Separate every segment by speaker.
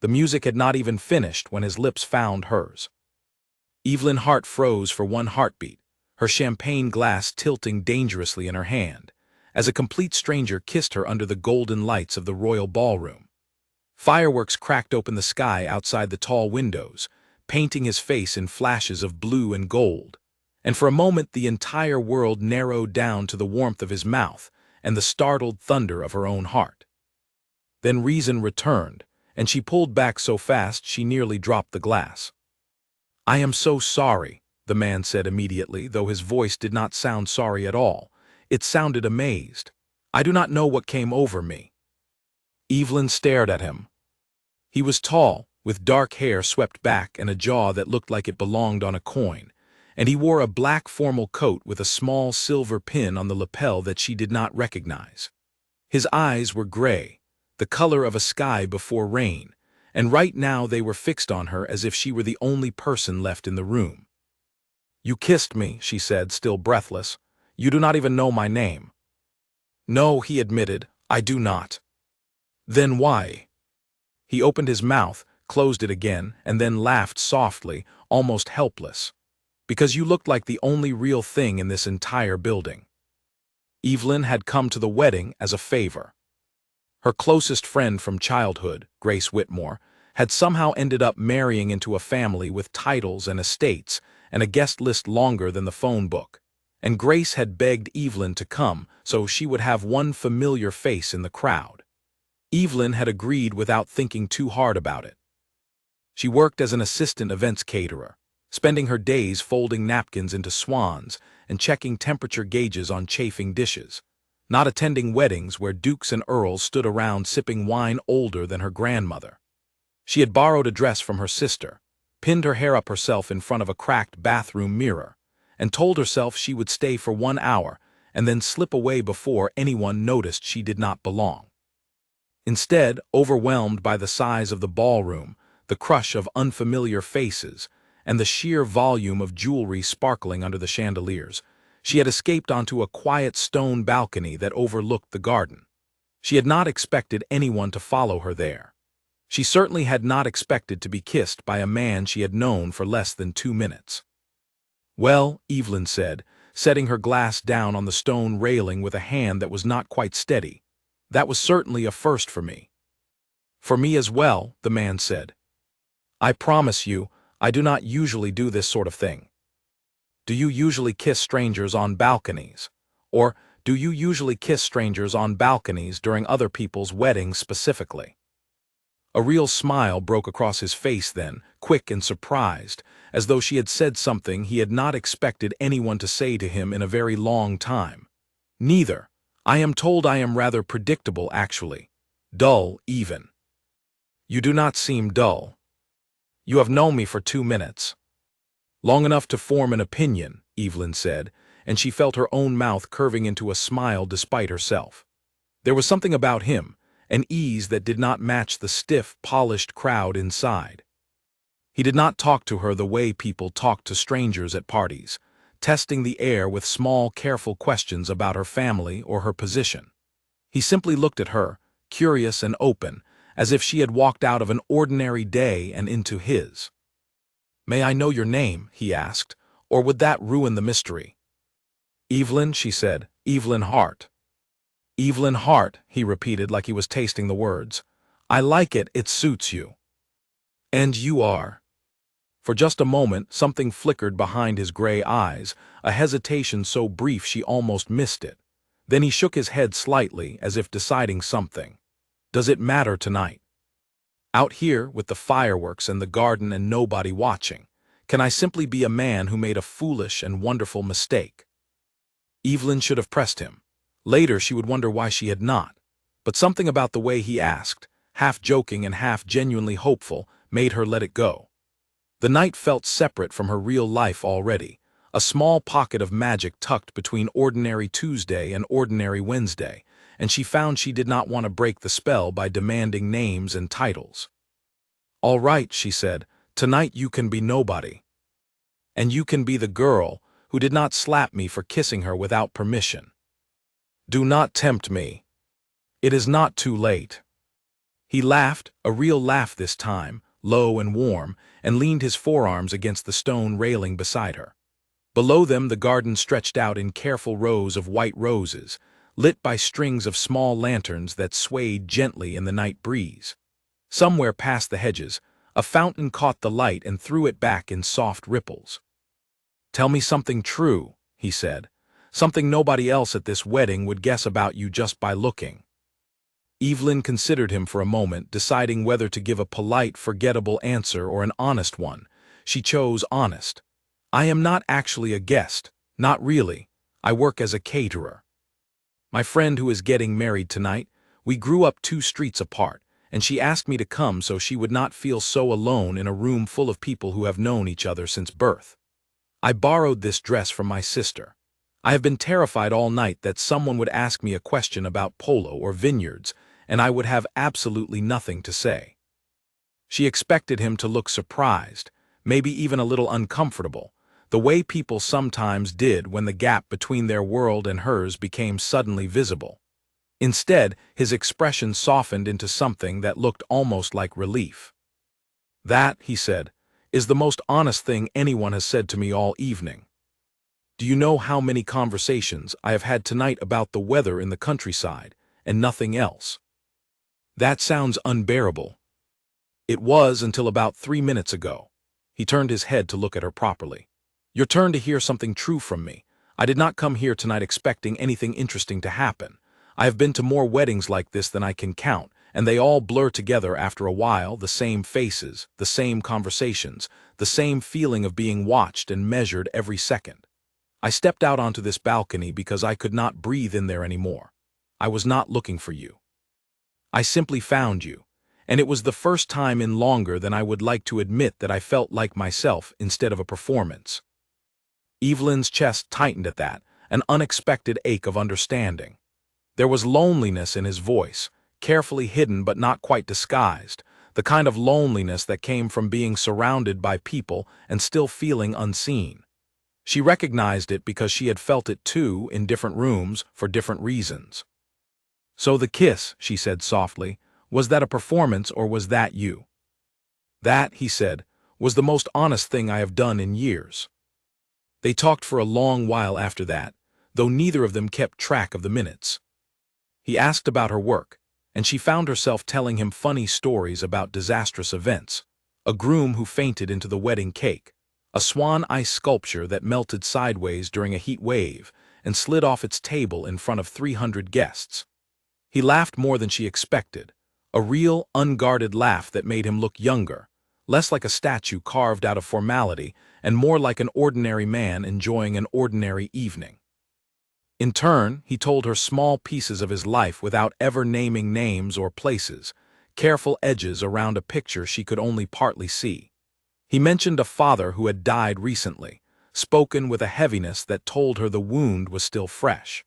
Speaker 1: The music had not even finished when his lips found hers. Evelyn's heart froze for one heartbeat, her champagne glass tilting dangerously in her hand, as a complete stranger kissed her under the golden lights of the royal ballroom. Fireworks cracked open the sky outside the tall windows, painting his face in flashes of blue and gold, and for a moment the entire world narrowed down to the warmth of his mouth and the startled thunder of her own heart. Then reason returned, and she pulled back so fast she nearly dropped the glass. "I am so sorry," the man said immediately, though his voice did not sound sorry at all. It sounded amazed. "I do not know what came over me." Evelyn stared at him. He was tall, with dark hair swept back and a jaw that looked like it belonged on a coin, and he wore a black formal coat with a small silver pin on the lapel that she did not recognize. His eyes were gray, the color of a sky before rain, and right now they were fixed on her as if she were the only person left in the room. "You kissed me," she said, still breathless. "You do not even know my name." "No," he admitted, "I do not." "Then why?" He opened his mouth, closed it again, and then laughed softly, almost helpless. "Because you looked like the only real thing in this entire building." Evelyn had come to the wedding as a favor. Her closest friend from childhood, Grace Whitmore, had somehow ended up marrying into a family with titles and estates and a guest list longer than the phone book, and Grace had begged Evelyn to come so she would have one familiar face in the crowd. Evelyn had agreed without thinking too hard about it. She worked as an assistant events caterer, spending her days folding napkins into swans and checking temperature gauges on chafing dishes, not attending weddings where dukes and earls stood around sipping wine older than her grandmother. She had borrowed a dress from her sister, pinned her hair up herself in front of a cracked bathroom mirror, and told herself she would stay for 1 hour and then slip away before anyone noticed she did not belong. Instead, overwhelmed by the size of the ballroom, the crush of unfamiliar faces, and the sheer volume of jewelry sparkling under the chandeliers, she had escaped onto a quiet stone balcony that overlooked the garden. She had not expected anyone to follow her there. She certainly had not expected to be kissed by a man she had known for less than 2 minutes. "Well," Evelyn said, setting her glass down on the stone railing with a hand that was not quite steady, "that was certainly a first for me." "For me as well," the man said. "I promise you, I do not usually do this sort of thing." "Do you usually kiss strangers on balconies? Or do you usually kiss strangers on balconies during other people's weddings specifically?" A real smile broke across his face then, quick and surprised, as though she had said something he had not expected anyone to say to him in a very long time. "Neither. I am told I am rather predictable, actually. Dull, even." "You do not seem dull. You have known me for 2 minutes." "Long enough to form an opinion," Evelyn said, and she felt her own mouth curving into a smile despite herself. There was something about him, an ease that did not match the stiff, polished crowd inside. He did not talk to her the way people talked to strangers at parties, testing the air with small, careful questions about her family or her position. He simply looked at her, curious and open, as if she had walked out of an ordinary day and into his. "May I know your name?" he asked, "or would that ruin the mystery?" "Evelyn," she said, "Evelyn Hart." "Evelyn Hart," he repeated like he was tasting the words. "I like it, it suits you." "And you are." For just a moment, something flickered behind his gray eyes, a hesitation so brief she almost missed it. Then he shook his head slightly, as if deciding something. "Does it matter tonight? Out here, with the fireworks and the garden and nobody watching, can I simply be a man who made a foolish and wonderful mistake?" Evelyn should have pressed him. Later she would wonder why she had not. But something about the way he asked, half joking and half genuinely hopeful, made her let it go. The night felt separate from her real life already, a small pocket of magic tucked between ordinary Tuesday and ordinary Wednesday, and she found she did not want to break the spell by demanding names and titles. "All right," she said, "tonight you can be nobody. And you can be the girl who did not slap me for kissing her without permission. Do not tempt me. It is not too late." He laughed, a real laugh this time, low and warm, and leaned his forearms against the stone railing beside her. Below them the garden stretched out in careful rows of white roses, lit by strings of small lanterns that swayed gently in the night breeze. Somewhere past the hedges, a fountain caught the light and threw it back in soft ripples. "Tell me something true," he said. "Something nobody else at this wedding would guess about you just by looking." Evelyn considered him for a moment, deciding whether to give a polite, forgettable answer or an honest one. She chose honest. "I am not actually a guest. Not really. I work as a caterer. My friend who is getting married tonight, we grew up 2 streets apart, and she asked me to come so she would not feel so alone in a room full of people who have known each other since birth. I borrowed this dress from my sister. I have been terrified all night that someone would ask me a question about polo or vineyards, and I would have absolutely nothing to say." She expected him to look surprised, maybe even a little uncomfortable, the way people sometimes did when the gap between their world and hers became suddenly visible. Instead, his expression softened into something that looked almost like relief. "That," he said, "is the most honest thing anyone has said to me all evening. Do you know how many conversations I have had tonight about the weather in the countryside, and nothing else? That sounds unbearable." "It was until about 3 minutes ago." He turned his head to look at her properly. "Your turn to hear something true from me. I did not come here tonight expecting anything interesting to happen. I have been to more weddings like this than I can count, and they all blur together after a while, the same faces, the same conversations, the same feeling of being watched and measured every second. I stepped out onto this balcony because I could not breathe in there anymore. I was not looking for you. I simply found you, and it was the first time in longer than I would like to admit that I felt like myself instead of a performance." Evelyn's chest tightened at that, an unexpected ache of understanding. There was loneliness in his voice, carefully hidden but not quite disguised, the kind of loneliness that came from being surrounded by people and still feeling unseen. She recognized it because she had felt it too in different rooms for different reasons. "So the kiss," she said softly, "was that a performance or was that you?" "That," he said, "was the most honest thing I have done in years." They talked for a long while after that, though neither of them kept track of the minutes. He asked about her work, and she found herself telling him funny stories about disastrous events: a groom who fainted into the wedding cake, a swan ice sculpture that melted sideways during a heat wave and slid off its table in front of 300 guests. He laughed more than she expected, a real, unguarded laugh that made him look younger, less like a statue carved out of formality and more like an ordinary man enjoying an ordinary evening. In turn, he told her small pieces of his life without ever naming names or places, careful edges around a picture she could only partly see. He mentioned a father who had died recently, spoken with a heaviness that told her the wound was still fresh.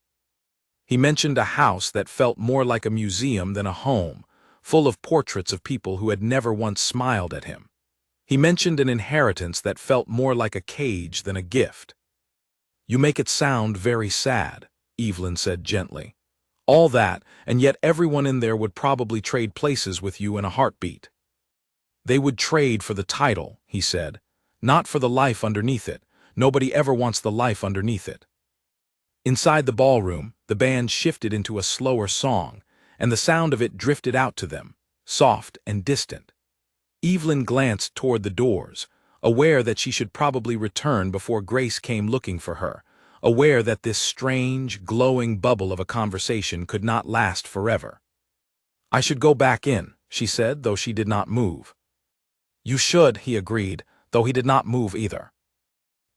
Speaker 1: He mentioned a house that felt more like a museum than a home, full of portraits of people who had never once smiled at him. He mentioned an inheritance that felt more like a cage than a gift. "You make it sound very sad," Evelyn said gently. "All that, and yet everyone in there would probably trade places with you in a heartbeat." "They would trade for the title," he said, "not for the life underneath it. Nobody ever wants the life underneath it." Inside the ballroom, the band shifted into a slower song, and the sound of it drifted out to them, soft and distant. Evelyn glanced toward the doors, aware that she should probably return before Grace came looking for her, aware that this strange, glowing bubble of a conversation could not last forever. "I should go back in," she said, though she did not move. "You should," he agreed, though he did not move either.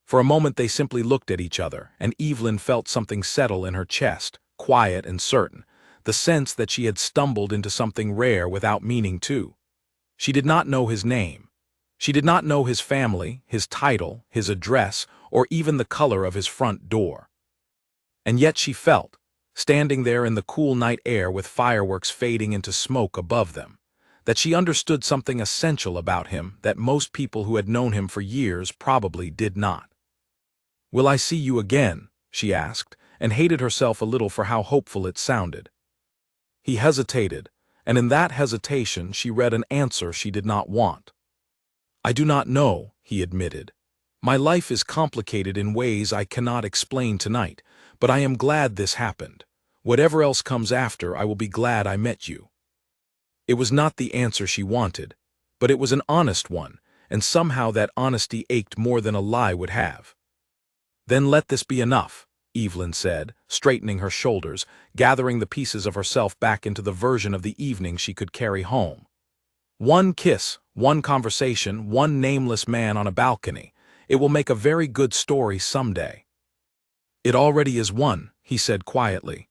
Speaker 1: For a moment they simply looked at each other, and Evelyn felt something settle in her chest, quiet and certain, the sense that she had stumbled into something rare without meaning to. She did not know his name. She did not know his family, his title, his address, or even the color of his front door. And yet she felt, standing there in the cool night air with fireworks fading into smoke above them, that she understood something essential about him that most people who had known him for years probably did not. "Will I see you again?" she asked, and hated herself a little for how hopeful it sounded. He hesitated, and in that hesitation she read an answer she did not want. "I do not know," he admitted. "My life is complicated in ways I cannot explain tonight, but I am glad this happened. Whatever else comes after, I will be glad I met you." It was not the answer she wanted, but it was an honest one, and somehow that honesty ached more than a lie would have. "Then let this be enough," Evelyn said, straightening her shoulders, gathering the pieces of herself back into the version of the evening she could carry home. "One kiss, one conversation, one nameless man on a balcony. It will make a very good story someday." "It already is one," he said quietly.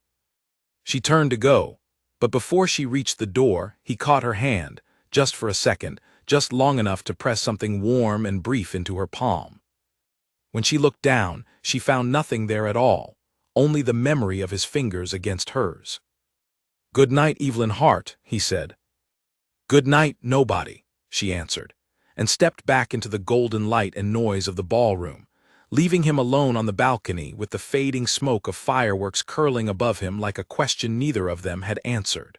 Speaker 1: She turned to go, but before she reached the door, he caught her hand, just for a second, just long enough to press something warm and brief into her palm. When she looked down, she found nothing there at all, only the memory of his fingers against hers. "Good night, Evelyn Hart," he said. "Good night, nobody," she answered, and stepped back into the golden light and noise of the ballroom, leaving him alone on the balcony with the fading smoke of fireworks curling above him like a question neither of them had answered.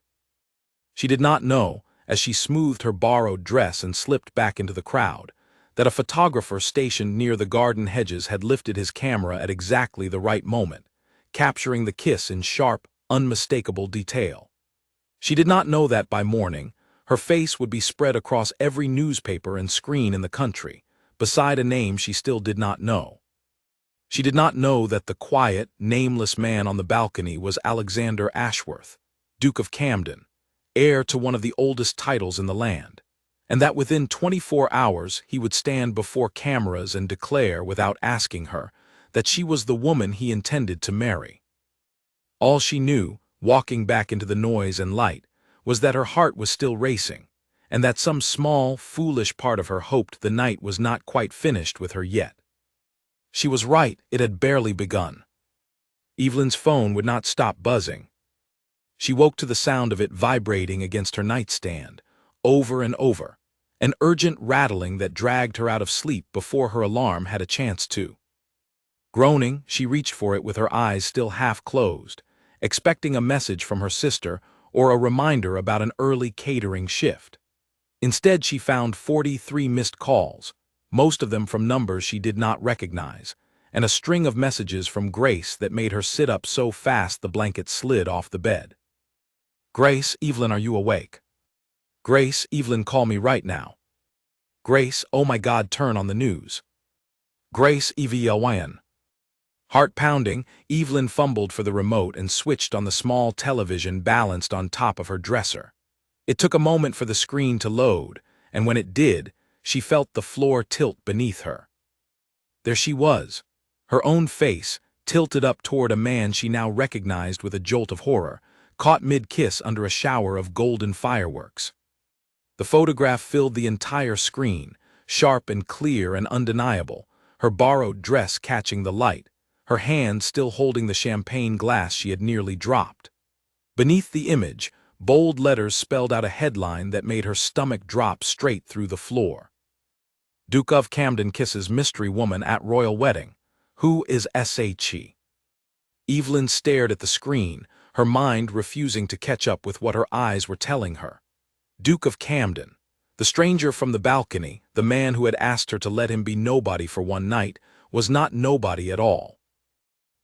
Speaker 1: She did not know, as she smoothed her borrowed dress and slipped back into the crowd, that a photographer stationed near the garden hedges had lifted his camera at exactly the right moment, capturing the kiss in sharp, unmistakable detail. She did not know that by morning, her face would be spread across every newspaper and screen in the country, beside a name she still did not know. She did not know that the quiet, nameless man on the balcony was Alexander Ashworth, Duke of Camden, heir to one of the oldest titles in the land, and that within 24 hours he would stand before cameras and declare, without asking her, that she was the woman he intended to marry. All she knew, walking back into the noise and light, was that her heart was still racing, and that some small, foolish part of her hoped the night was not quite finished with her yet. She was right, it had barely begun. Evelyn's phone would not stop buzzing. She woke to the sound of it vibrating against her nightstand, over and over, an urgent rattling that dragged her out of sleep before her alarm had a chance to. Groaning, she reached for it with her eyes still half closed, expecting a message from her sister or a reminder about an early catering shift. Instead, she found 43 missed calls, most of them from numbers she did not recognize, and a string of messages from Grace that made her sit up so fast the blanket slid off the bed. "Grace, Evelyn, are you awake? Grace, Evelyn, call me right now. Grace, oh my God, turn on the news. Grace, Evelyn." Heart pounding, Evelyn fumbled for the remote and switched on the small television balanced on top of her dresser. It took a moment for the screen to load, and when it did, she felt the floor tilt beneath her. There she was, her own face, tilted up toward a man she now recognized with a jolt of horror, caught mid-kiss under a shower of golden fireworks. The photograph filled the entire screen, sharp and clear and undeniable, her borrowed dress catching the light, her hand still holding the champagne glass she had nearly dropped. Beneath the image, bold letters spelled out a headline that made her stomach drop straight through the floor. "Duke of Camden kisses mystery woman at royal wedding. Who is SHE?" Evelyn stared at the screen, her mind refusing to catch up with what her eyes were telling her. Duke of Camden, the stranger from the balcony, the man who had asked her to let him be nobody for one night, was not nobody at all.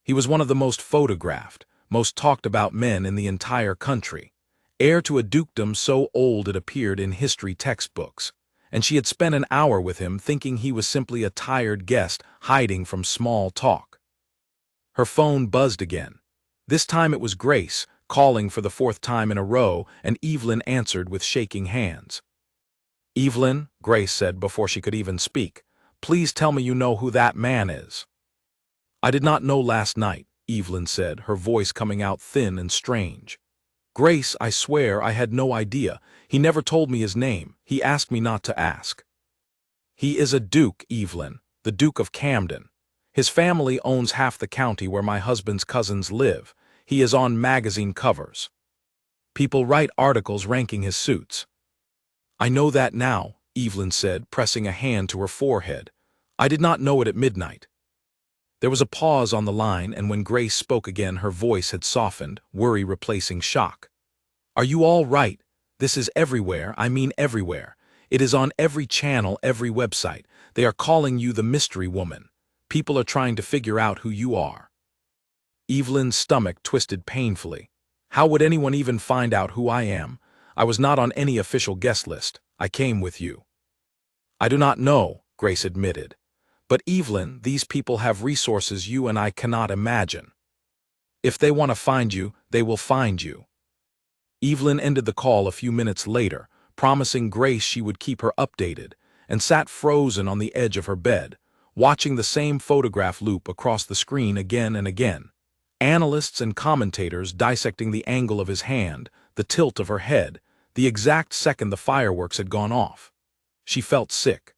Speaker 1: He was one of the most photographed, most talked about men in the entire country, heir to a dukedom so old it appeared in history textbooks, and she had spent an hour with him thinking he was simply a tired guest hiding from small talk. Her phone buzzed again. This time it was Grace, calling for the 4th time in a row, and Evelyn answered with shaking hands. "Evelyn," Grace said before she could even speak, "please tell me you know who that man is." "I did not know last night," Evelyn said, her voice coming out thin and strange. "Grace, I swear I had no idea. He never told me his name. He asked me not to ask." "He is a duke, Evelyn, the Duke of Camden. His family owns half the county where my husband's cousins live. He is on magazine covers. People write articles ranking his suits." "I know that now," Evelyn said, pressing a hand to her forehead. "I did not know it at midnight." There was a pause on the line, and when Grace spoke again her voice had softened, worry replacing shock. "Are you all right? This is everywhere, I mean everywhere. It is on every channel, every website. They are calling you the mystery woman. People are trying to figure out who you are. Evelyn's stomach twisted painfully. How would anyone even find out who I am? I was not on any official guest list. I came with you. I do not know, Grace admitted. But Evelyn, these people have resources you and I cannot imagine. If they want to find you, they will find you. Evelyn ended the call a few minutes later, promising Grace she would keep her updated, and sat frozen on the edge of her bed, watching the same photograph loop across the screen again and again. Analysts and commentators dissecting the angle of his hand, the tilt of her head, the exact second the fireworks had gone off. She felt sick.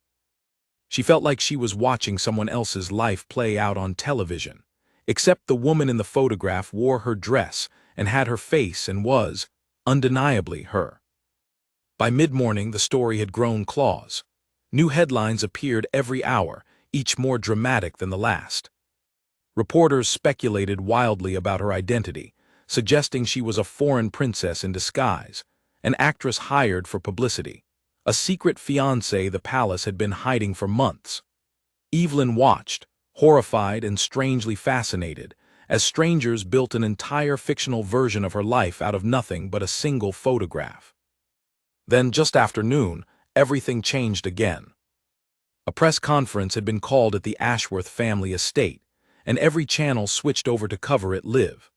Speaker 1: She felt like she was watching someone else's life play out on television, except the woman in the photograph wore her dress and had her face and was, undeniably, her. By mid-morning, the story had grown claws. New headlines appeared every hour, each more dramatic than the last. Reporters speculated wildly about her identity, suggesting she was a foreign princess in disguise, an actress hired for publicity, a secret fiancé the palace had been hiding for months. Evelyn watched, horrified and strangely fascinated, as strangers built an entire fictional version of her life out of nothing but a single photograph. Then, just after noon, everything changed again. A press conference had been called at the Ashworth family estate, and every channel switched over to cover it live.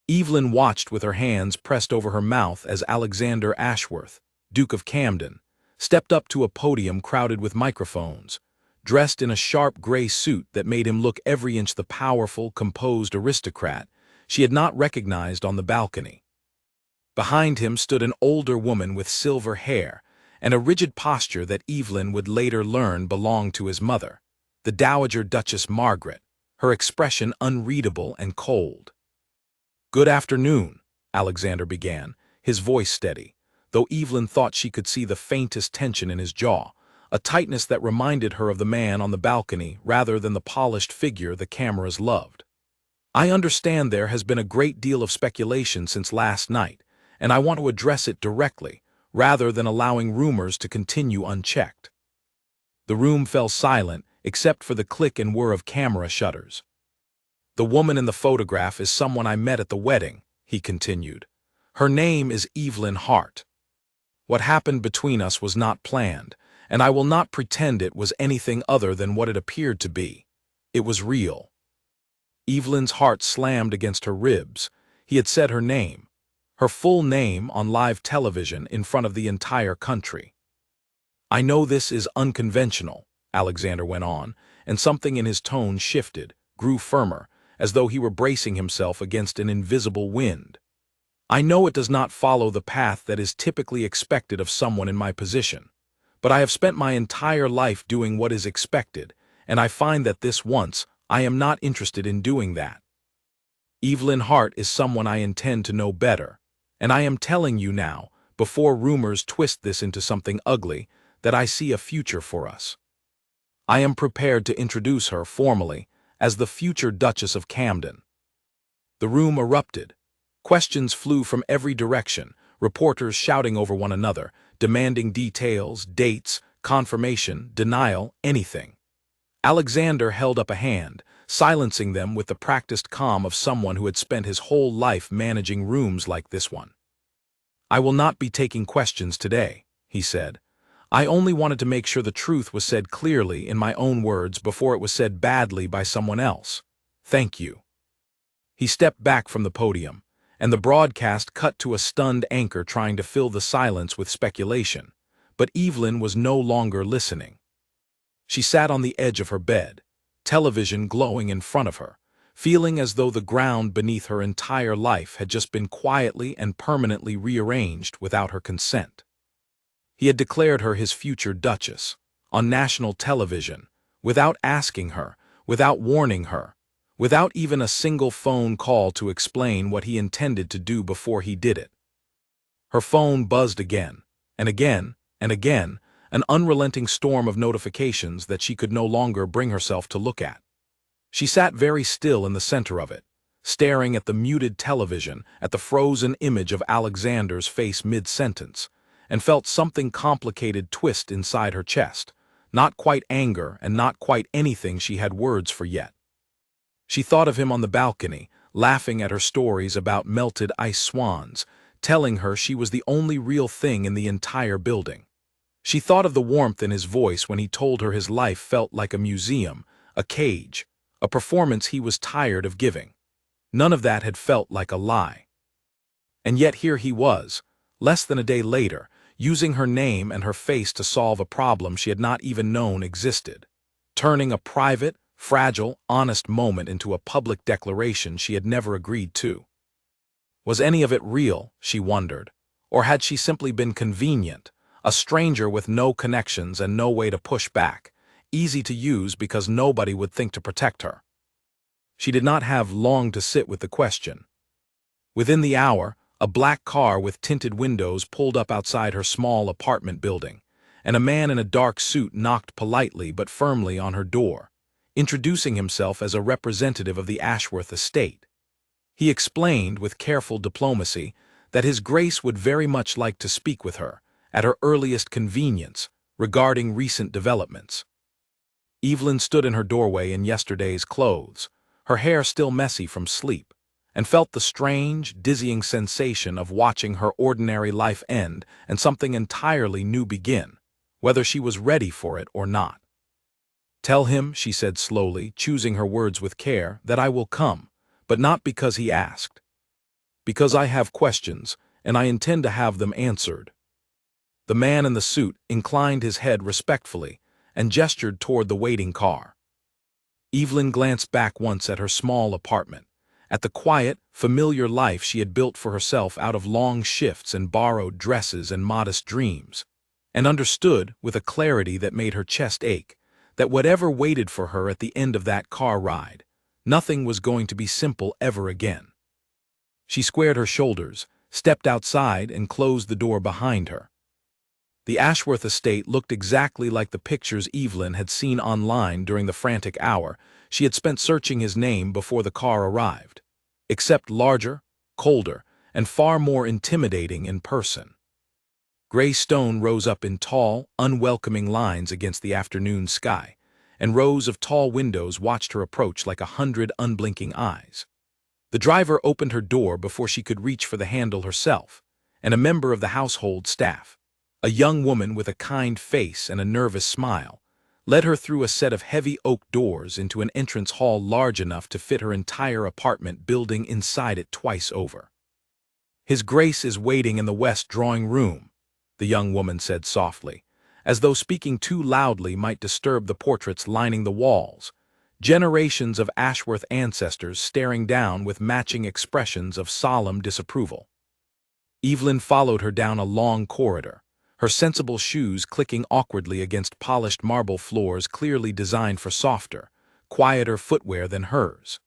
Speaker 1: Evelyn watched with her hands pressed over her mouth as Alexander Ashworth, Duke of Camden, stepped up to a podium crowded with microphones, dressed in a sharp gray suit that made him look every inch the powerful, composed aristocrat she had not recognized on the balcony. Behind him stood an older woman with silver hair and a rigid posture that Evelyn would later learn belonged to his mother, the Dowager Duchess Margaret, her expression unreadable and cold. "Good afternoon," Alexander began, his voice steady, though Evelyn thought she could see the faintest tension in his jaw, a tightness that reminded her of the man on the balcony rather than the polished figure the cameras loved. "I understand there has been a great deal of speculation since last night, and I want to address it directly, rather than allowing rumors to continue unchecked." The room fell silent, except for the click and whir of camera shutters. "The woman in the photograph is someone I met at the wedding," he continued. "Her name is Evelyn Hart. What happened between us was not planned, and I will not pretend it was anything other than what it appeared to be. It was real." Evelyn's heart slammed against her ribs. He had said her name, her full name, on live television in front of the entire country. "I know this is unconventional," Alexander went on, and something in his tone shifted, grew firmer, as though he were bracing himself against an invisible wind. "I know it does not follow the path that is typically expected of someone in my position, but I have spent my entire life doing what is expected, and I find that this once, I am not interested in doing that. Evelyn Hart is someone I intend to know better, and I am telling you now, before rumors twist this into something ugly, that I see a future for us. I am prepared to introduce her formally as the future Duchess of Camden." The room erupted. Questions flew from every direction, reporters shouting over one another, demanding details, dates, confirmation, denial, anything. Alexander held up a hand, silencing them with the practiced calm of someone who had spent his whole life managing rooms like this one. "I will not be taking questions today," he said. "I only wanted to make sure the truth was said clearly in my own words before it was said badly by someone else. Thank you." He stepped back from the podium, and the broadcast cut to a stunned anchor trying to fill the silence with speculation, but Evelyn was no longer listening. She sat on the edge of her bed, television glowing in front of her, feeling as though the ground beneath her entire life had just been quietly and permanently rearranged without her consent. He had declared her his future Duchess, on national television, without asking her, without warning her, without even a single phone call to explain what he intended to do before he did it. Her phone buzzed again, and again, and again, an unrelenting storm of notifications that she could no longer bring herself to look at. She sat very still in the center of it, staring at the muted television, at the frozen image of Alexander's face mid-sentence, and felt something complicated twist inside her chest, not quite anger and not quite anything she had words for yet. She thought of him on the balcony, laughing at her stories about melted ice swans, telling her she was the only real thing in the entire building. She thought of the warmth in his voice when he told her his life felt like a museum, a cage, a performance he was tired of giving. None of that had felt like a lie. And yet here he was, less than a day later, using her name and her face to solve a problem she had not even known existed, turning a private, fragile, honest moment into a public declaration she had never agreed to. Was any of it real, she wondered, or had she simply been convenient, a stranger with no connections and no way to push back, easy to use because nobody would think to protect her? She did not have long to sit with the question. Within the hour, a black car with tinted windows pulled up outside her small apartment building, and a man in a dark suit knocked politely but firmly on her door, introducing himself as a representative of the Ashworth estate. He explained, with careful diplomacy, that His Grace would very much like to speak with her, at her earliest convenience, regarding recent developments. Evelyn stood in her doorway in yesterday's clothes, her hair still messy from sleep, and felt the strange, dizzying sensation of watching her ordinary life end and something entirely new begin, whether she was ready for it or not. "Tell him," she said slowly, choosing her words with care, "that I will come, but not because he asked. Because I have questions, and I intend to have them answered." The man in the suit inclined his head respectfully and gestured toward the waiting car. Evelyn glanced back once at her small apartment, at the quiet, familiar life she had built for herself out of long shifts and borrowed dresses and modest dreams, and understood, with a clarity that made her chest ache, that whatever waited for her at the end of that car ride, nothing was going to be simple ever again. She squared her shoulders, stepped outside, and closed the door behind her. The Ashworth estate looked exactly like the pictures Evelyn had seen online during the frantic hour she had spent searching his name before the car arrived, except larger, colder, and far more intimidating in person. Gray stone rose up in tall, unwelcoming lines against the afternoon sky, and rows of tall windows watched her approach like 100 unblinking eyes. The driver opened her door before she could reach for the handle herself, and a member of the household staff, a young woman with a kind face and a nervous smile, led her through a set of heavy oak doors into an entrance hall large enough to fit her entire apartment building inside it twice over. "His Grace is waiting in the west drawing room," the young woman said softly, as though speaking too loudly might disturb the portraits lining the walls, generations of Ashworth ancestors staring down with matching expressions of solemn disapproval. Evelyn followed her down a long corridor, her sensible shoes clicking awkwardly against polished marble floors clearly designed for softer, quieter footwear than hers.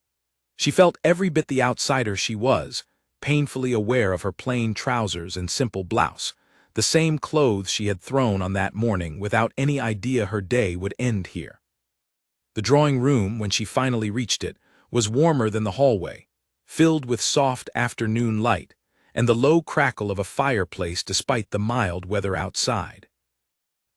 Speaker 1: She felt every bit the outsider she was, painfully aware of her plain trousers and simple blouse, the same clothes she had thrown on that morning without any idea her day would end here. The drawing room, when she finally reached it, was warmer than the hallway, filled with soft afternoon light, and the low crackle of a fireplace despite the mild weather outside.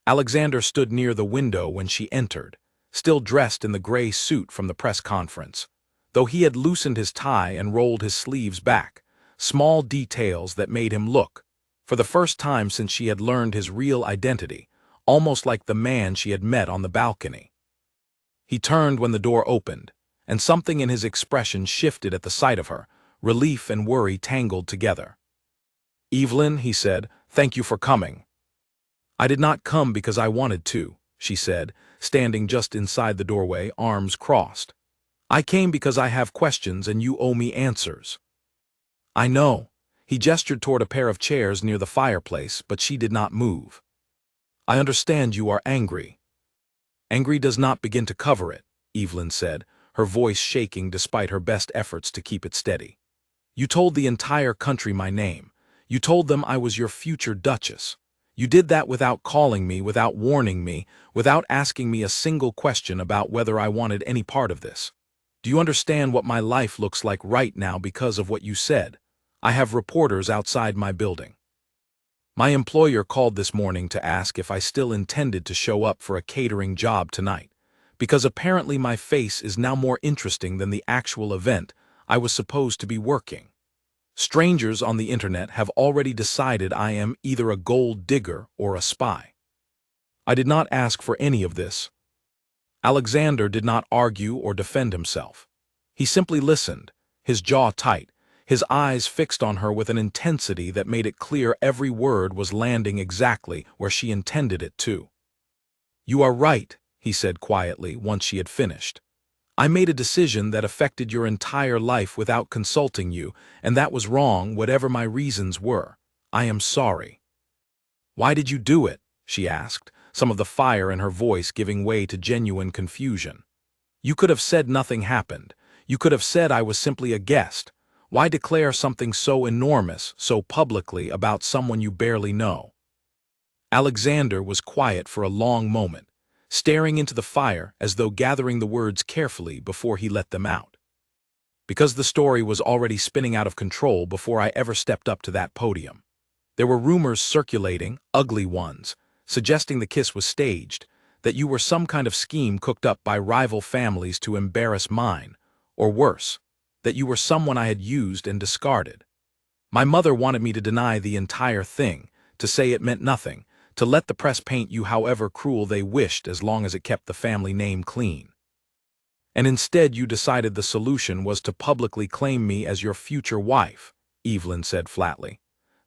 Speaker 1: Alexander stood near the window when she entered, still dressed in the gray suit from the press conference, though he had loosened his tie and rolled his sleeves back, small details that made him look, for the first time since she had learned his real identity, almost like the man she had met on the balcony. He turned when the door opened, and something in his expression shifted at the sight of her, relief and worry tangled together. "Evelyn," he said, "thank you for coming." "I did not come because I wanted to," she said, standing just inside the doorway, arms crossed. "I came because I have questions and you owe me answers." "I know." He gestured toward a pair of chairs near the fireplace, but she did not move. "I understand you are angry." "Angry does not begin to cover it," Evelyn said, her voice shaking despite her best efforts to keep it steady. "You told the entire country my name. You told them I was your future Duchess. You did that without calling me, without warning me, without asking me a single question about whether I wanted any part of this. Do you understand what my life looks like right now because of what you said? I have reporters outside my building." My employer called this morning to ask if I still intended to show up for a catering job tonight, because apparently my face is now more interesting than the actual event I was supposed to be working. Strangers on the internet have already decided I am either a gold digger or a spy. I did not ask for any of this. Alexander did not argue or defend himself. He simply listened, his jaw tight, his eyes fixed on her with an intensity that made it clear every word was landing exactly where she intended it to. "You are right," he said quietly once she had finished. "I made a decision that affected your entire life without consulting you, and that was wrong, whatever my reasons were. I am sorry." "Why did you do it?" she asked, some of the fire in her voice giving way to genuine confusion. "You could have said nothing happened. You could have said I was simply a guest. Why declare something so enormous, so publicly, about someone you barely know?" Alexander was quiet for a long moment, staring into the fire as though gathering the words carefully before he let them out. "Because the story was already spinning out of control before I ever stepped up to that podium. There were rumors circulating, ugly ones, suggesting the kiss was staged, that you were some kind of scheme cooked up by rival families to embarrass mine, or worse, that you were someone I had used and discarded. My mother wanted me to deny the entire thing, to say it meant nothing, to let the press paint you however cruel they wished as long as it kept the family name clean. And instead you decided the solution was to publicly claim me as your future wife," Evelyn said flatly.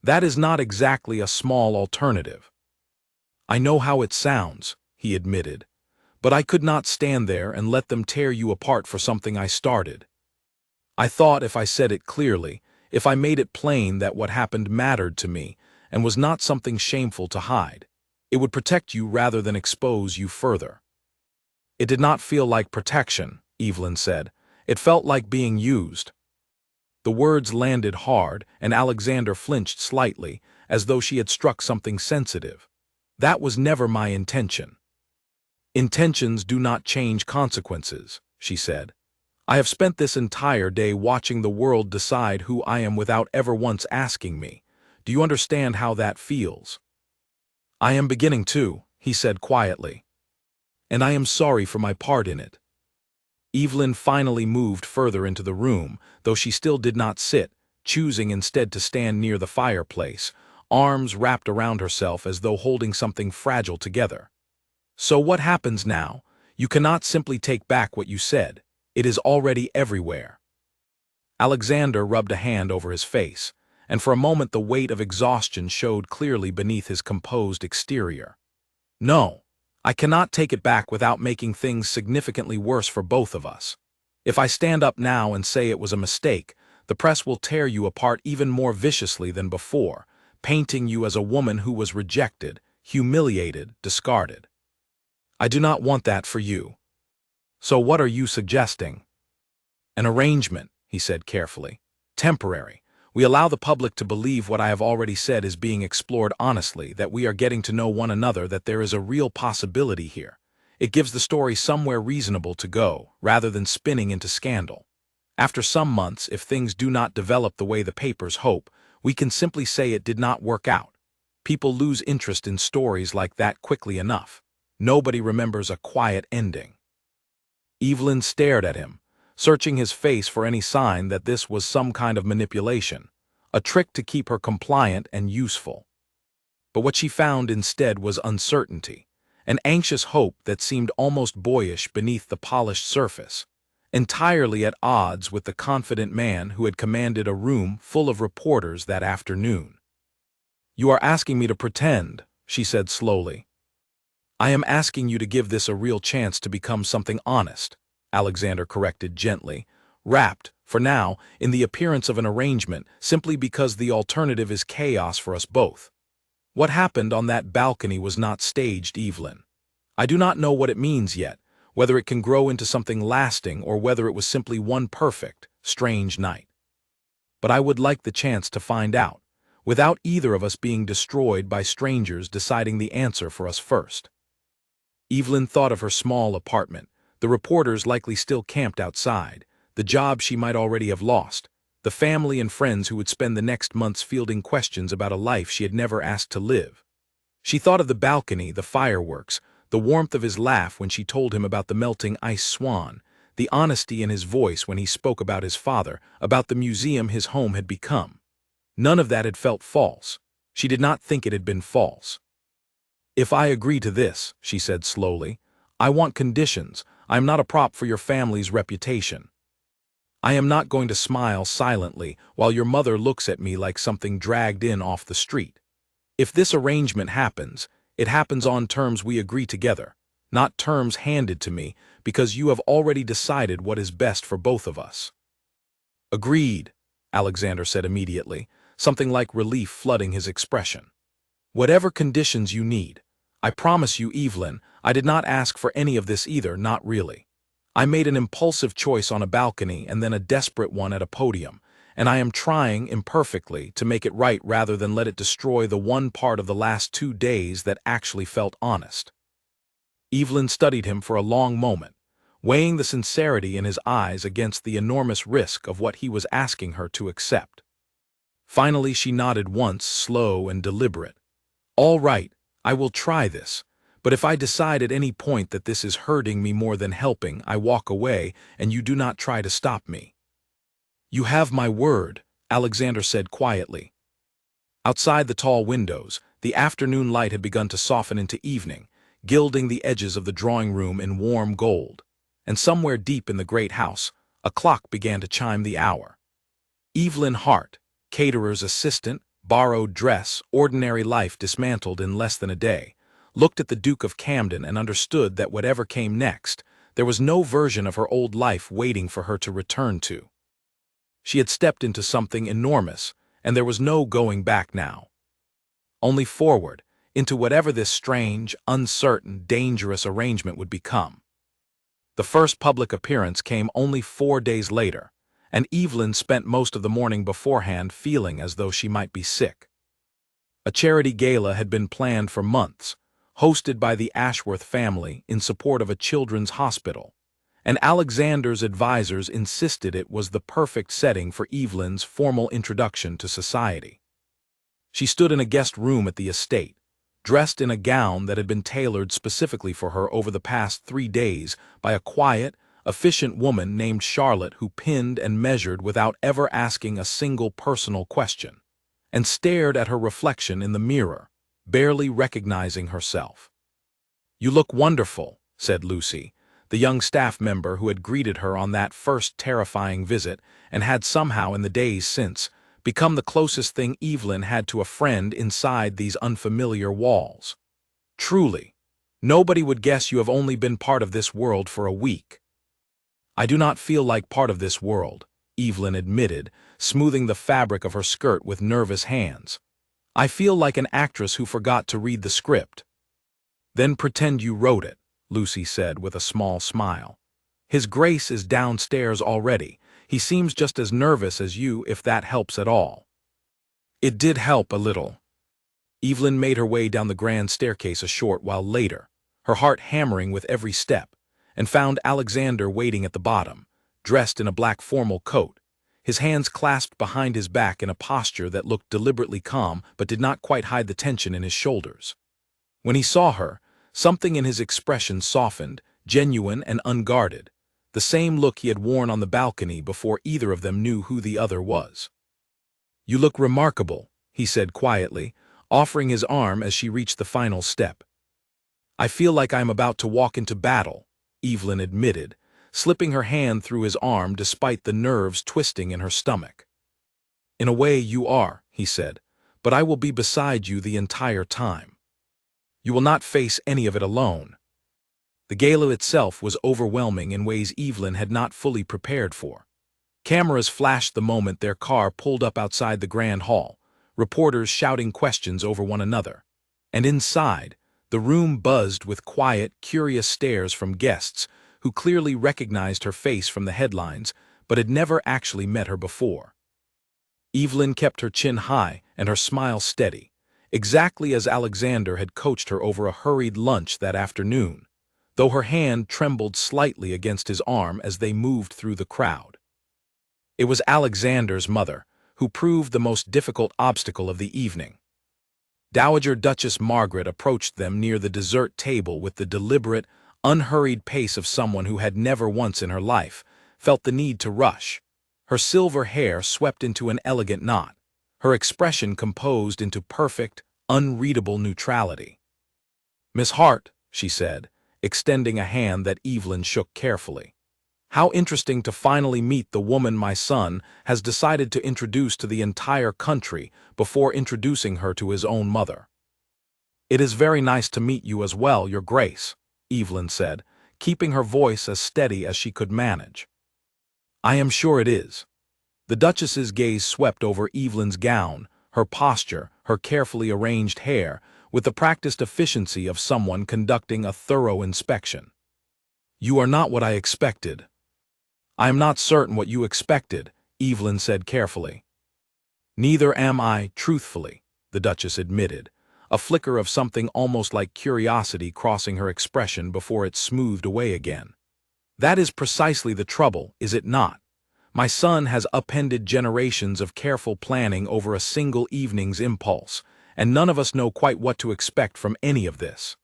Speaker 1: "That is not exactly a small alternative." "I know how it sounds," he admitted, "but I could not stand there and let them tear you apart for something I started. I thought if I said it clearly, if I made it plain that what happened mattered to me and was not something shameful to hide, it would protect you rather than expose you further." "It did not feel like protection," Evelyn said. "It felt like being used." The words landed hard, and Alexander flinched slightly, as though she had struck something sensitive. "That was never my intention." "Intentions do not change consequences," she said. "I have spent this entire day watching the world decide who I am without ever once asking me. Do you understand how that feels?" "I am beginning to," he said quietly. "And I am sorry for my part in it." Evelyn finally moved further into the room, though she still did not sit, choosing instead to stand near the fireplace, arms wrapped around herself as though holding something fragile together. "So what happens now? You cannot simply take back what you said. It is already everywhere." Alexander rubbed a hand over his face, and for a moment the weight of exhaustion showed clearly beneath his composed exterior. "No, I cannot take it back without making things significantly worse for both of us. If I stand up now and say it was a mistake, the press will tear you apart even more viciously than before, painting you as a woman who was rejected, humiliated, discarded. I do not want that for you. So what are you suggesting?" "An arrangement," he said carefully. "Temporary. We allow the public to believe what I have already said is being explored honestly, that we are getting to know one another, that there is a real possibility here. It gives the story somewhere reasonable to go, rather than spinning into scandal. After some months, if things do not develop the way the papers hope, we can simply say it did not work out. People lose interest in stories like that quickly enough. Nobody remembers a quiet ending." Evelyn stared at him, searching his face for any sign that this was some kind of manipulation, a trick to keep her compliant and useful. But what she found instead was uncertainty, an anxious hope that seemed almost boyish beneath the polished surface, entirely at odds with the confident man who had commanded a room full of reporters that afternoon. "You are asking me to pretend," she said slowly. "I am asking you to give this a real chance to become something honest," Alexander corrected gently, wrapped, for now, in the appearance of an arrangement simply because the alternative is chaos for us both. "What happened on that balcony was not staged, Evelyn. I do not know what it means yet, whether it can grow into something lasting or whether it was simply one perfect, strange night. But I would like the chance to find out, without either of us being destroyed by strangers deciding the answer for us first." Evelyn thought of her small apartment, the reporters likely still camped outside, the job she might already have lost, the family and friends who would spend the next months fielding questions about a life she had never asked to live. She thought of the balcony, the fireworks, the warmth of his laugh when she told him about the melting ice swan, the honesty in his voice when he spoke about his father, about the museum his home had become. None of that had felt false. She did not think it had been false. "If I agree to this," she said slowly, "I want conditions. I am not a prop for your family's reputation. I am not going to smile silently while your mother looks at me like something dragged in off the street. If this arrangement happens, it happens on terms we agree together, not terms handed to me because you have already decided what is best for both of us." "Agreed," Alexander said immediately, something like relief flooding his expression. "Whatever conditions you need. I promise you, Evelyn, I did not ask for any of this either, not really. I made an impulsive choice on a balcony and then a desperate one at a podium, and I am trying, imperfectly, to make it right rather than let it destroy the one part of the last 2 days that actually felt honest." Evelyn studied him for a long moment, weighing the sincerity in his eyes against the enormous risk of what he was asking her to accept. Finally she nodded once, slow and deliberate. "All right, I will try this. But if I decide at any point that this is hurting me more than helping, I walk away, and you do not try to stop me." "You have my word," Alexander said quietly. Outside the tall windows, the afternoon light had begun to soften into evening, gilding the edges of the drawing room in warm gold. And somewhere deep in the great house, a clock began to chime the hour. Evelyn Hart, caterer's assistant, borrowed dress, ordinary life dismantled in less than a day, looked at the Duke of Camden and understood that whatever came next, there was no version of her old life waiting for her to return to. She had stepped into something enormous, and there was no going back now. Only forward, into whatever this strange, uncertain, dangerous arrangement would become. The first public appearance came only 4 days later, and Evelyn spent most of the morning beforehand feeling as though she might be sick. A charity gala had been planned for months, hosted by the Ashworth family in support of a children's hospital, and Alexander's advisors insisted it was the perfect setting for Evelyn's formal introduction to society. She stood in a guest room at the estate, dressed in a gown that had been tailored specifically for her over the past 3 days by a quiet, efficient woman named Charlotte who pinned and measured without ever asking a single personal question, and stared at her reflection in the mirror, barely recognizing herself. "You look wonderful," said Lucy, the young staff member who had greeted her on that first terrifying visit and had somehow in the days since become the closest thing Evelyn had to a friend inside these unfamiliar walls. "Truly, nobody would guess you have only been part of this world for a week." "I do not feel like part of this world," Evelyn admitted, smoothing the fabric of her skirt with nervous hands. "I feel like an actress who forgot to read the script." "Then pretend you wrote it," Lucy said with a small smile. "His Grace is downstairs already. He seems just as nervous as you, if that helps at all." It did help a little. Evelyn made her way down the grand staircase a short while later, her heart hammering with every step, and found Alexander waiting at the bottom, dressed in a black formal coat, his hands clasped behind his back in a posture that looked deliberately calm but did not quite hide the tension in his shoulders. When he saw her, something in his expression softened, genuine and unguarded, the same look he had worn on the balcony before either of them knew who the other was. "You look remarkable," he said quietly, offering his arm as she reached the final step. "I feel like I am about to walk into battle," Evelyn admitted, slipping her hand through his arm despite the nerves twisting in her stomach. "In a way you are," he said, "but I will be beside you the entire time. You will not face any of it alone." The gala itself was overwhelming in ways Evelyn had not fully prepared for. Cameras flashed the moment their car pulled up outside the grand hall, reporters shouting questions over one another. And inside, the room buzzed with quiet, curious stares from guests who clearly recognized her face from the headlines but had never actually met her before. Evelyn kept her chin high and her smile steady, exactly as Alexander had coached her over a hurried lunch that afternoon, though her hand trembled slightly against his arm as they moved through the crowd. It was Alexander's mother, who proved the most difficult obstacle of the evening. Dowager Duchess Margaret approached them near the dessert table with the deliberate, unhurried pace of someone who had never once in her life felt the need to rush. Her silver hair swept into an elegant knot, her expression composed into perfect, unreadable neutrality. "Miss Hart," she said, extending a hand that Evelyn shook carefully. "How interesting to finally meet the woman my son has decided to introduce to the entire country before introducing her to his own mother." "It is very nice to meet you as well, Your Grace," Evelyn said, keeping her voice as steady as she could manage. "I am sure it is." The Duchess's gaze swept over Evelyn's gown, her posture, her carefully arranged hair, with the practiced efficiency of someone conducting a thorough inspection. "You are not what I expected." "I am not certain what you expected," Evelyn said carefully. "Neither am I, truthfully," the Duchess admitted, a flicker of something almost like curiosity crossing her expression before it smoothed away again. "That is precisely the trouble, is it not? My son has upended generations of careful planning over a single evening's impulse, and none of us know quite what to expect from any of this."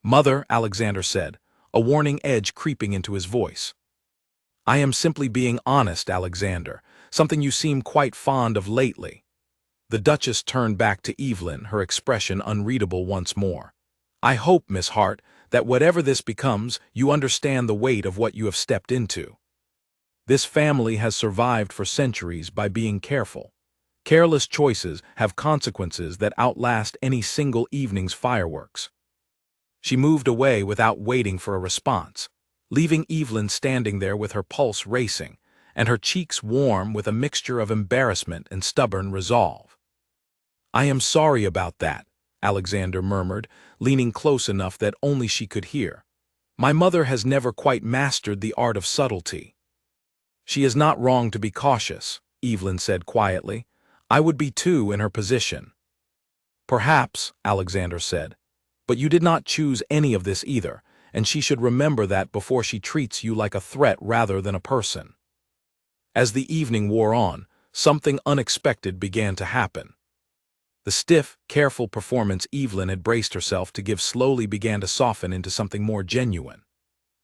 Speaker 1: "Mother," Alexander said, a warning edge creeping into his voice. "I am simply being honest, Alexander, something you seem quite fond of lately." The Duchess turned back to Evelyn, her expression unreadable once more. "I hope, Miss Hart, that whatever this becomes, you understand the weight of what you have stepped into. This family has survived for centuries by being careful. Careless choices have consequences that outlast any single evening's fireworks." She moved away without waiting for a response, leaving Evelyn standing there with her pulse racing, and her cheeks warm with a mixture of embarrassment and stubborn resolve. "I am sorry about that," Alexander murmured, leaning close enough that only she could hear. "My mother has never quite mastered the art of subtlety." "She is not wrong to be cautious," Evelyn said quietly. "I would be too in her position." "Perhaps," Alexander said, "but you did not choose any of this either, and she should remember that before she treats you like a threat rather than a person." As the evening wore on, something unexpected began to happen. The stiff, careful performance Evelyn had braced herself to give slowly began to soften into something more genuine.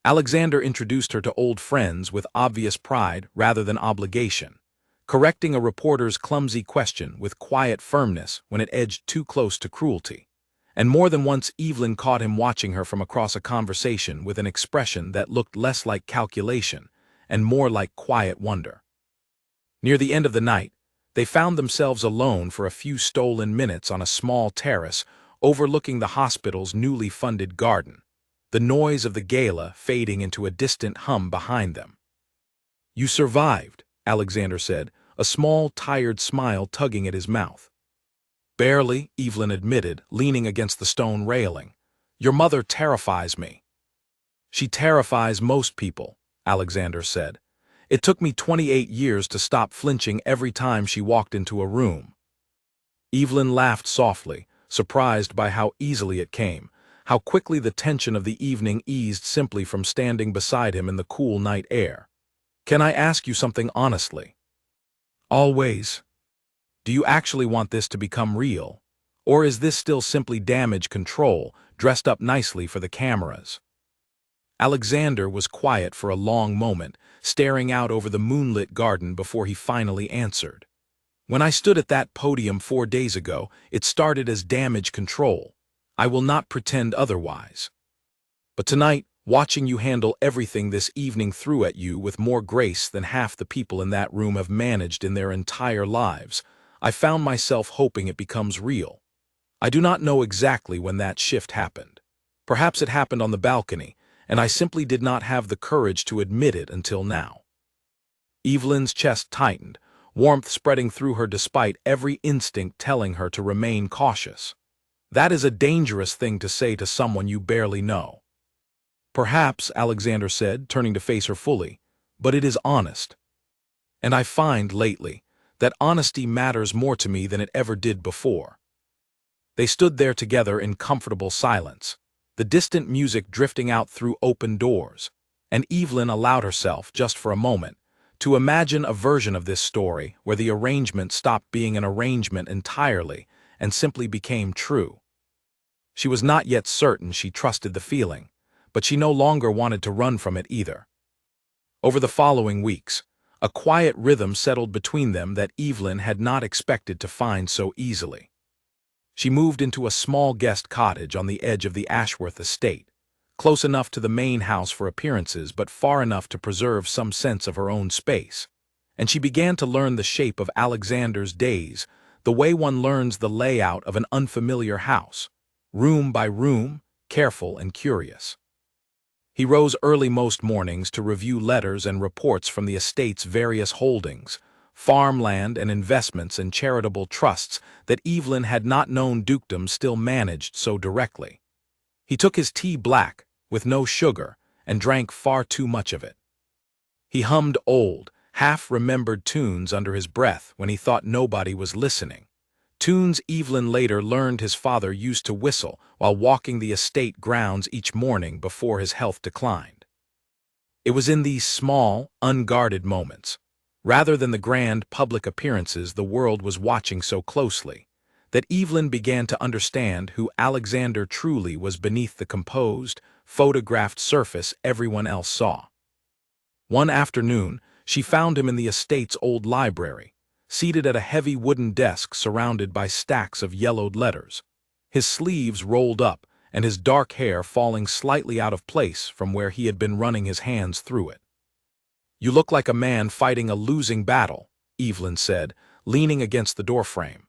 Speaker 1: Alexander introduced her to old friends with obvious pride rather than obligation, correcting a reporter's clumsy question with quiet firmness when it edged too close to cruelty. And more than once Evelyn caught him watching her from across a conversation with an expression that looked less like calculation and more like quiet wonder. Near the end of the night, they found themselves alone for a few stolen minutes on a small terrace overlooking the hospital's newly funded garden, the noise of the gala fading into a distant hum behind them. "You survived," Alexander said, a small, tired smile tugging at his mouth. "Barely," Evelyn admitted, leaning against the stone railing. "Your mother terrifies me." "She terrifies most people," Alexander said. "It took me 28 years to stop flinching every time she walked into a room." Evelyn laughed softly, surprised by how easily it came, how quickly the tension of the evening eased simply from standing beside him in the cool night air. "Can I ask you something honestly?" "Always." "Do you actually want this to become real? Or is this still simply damage control, dressed up nicely for the cameras?" Alexander was quiet for a long moment, staring out over the moonlit garden before he finally answered. "When I stood at that podium 4 days ago, it started as damage control. I will not pretend otherwise. But tonight, watching you handle everything this evening threw at you with more grace than half the people in that room have managed in their entire lives, I found myself hoping it becomes real. I do not know exactly when that shift happened. Perhaps it happened on the balcony, and I simply did not have the courage to admit it until now." Evelyn's chest tightened, warmth spreading through her despite every instinct telling her to remain cautious. "That is a dangerous thing to say to someone you barely know." "Perhaps," Alexander said, turning to face her fully, "but it is honest. And I find, lately, that honesty matters more to me than it ever did before." They stood there together in comfortable silence, the distant music drifting out through open doors, and Evelyn allowed herself, just for a moment, To imagine a version of this story where the arrangement stopped being an arrangement entirely and simply became true. She was not yet certain she trusted the feeling, but she no longer wanted to run from it either. Over the following weeks, a quiet rhythm settled between them that Evelyn had not expected to find so easily. She moved into a small guest cottage on the edge of the Ashworth estate, close enough to the main house for appearances but far enough to preserve some sense of her own space. And she began to learn the shape of Alexander's days, the way one learns the layout of an unfamiliar house, room by room, careful and curious. He rose early most mornings to review letters and reports from the estate's various holdings, farmland and investments and charitable trusts that Evelyn had not known dukedom still managed so directly. He took his tea black, with no sugar, and drank far too much of it. He hummed old, half-remembered tunes under his breath when he thought nobody was listening. Tunes Evelyn later learned his father used to whistle while walking the estate grounds each morning before his health declined. It was in these small, unguarded moments, rather than the grand public appearances the world was watching so closely, that Evelyn began to understand who Alexander truly was beneath the composed, photographed surface everyone else saw. One afternoon, she found him in the estate's old library, seated at a heavy wooden desk surrounded by stacks of yellowed letters, his sleeves rolled up and his dark hair falling slightly out of place from where he had been running his hands through it. "You look like a man fighting a losing battle," Evelyn said, leaning against the doorframe.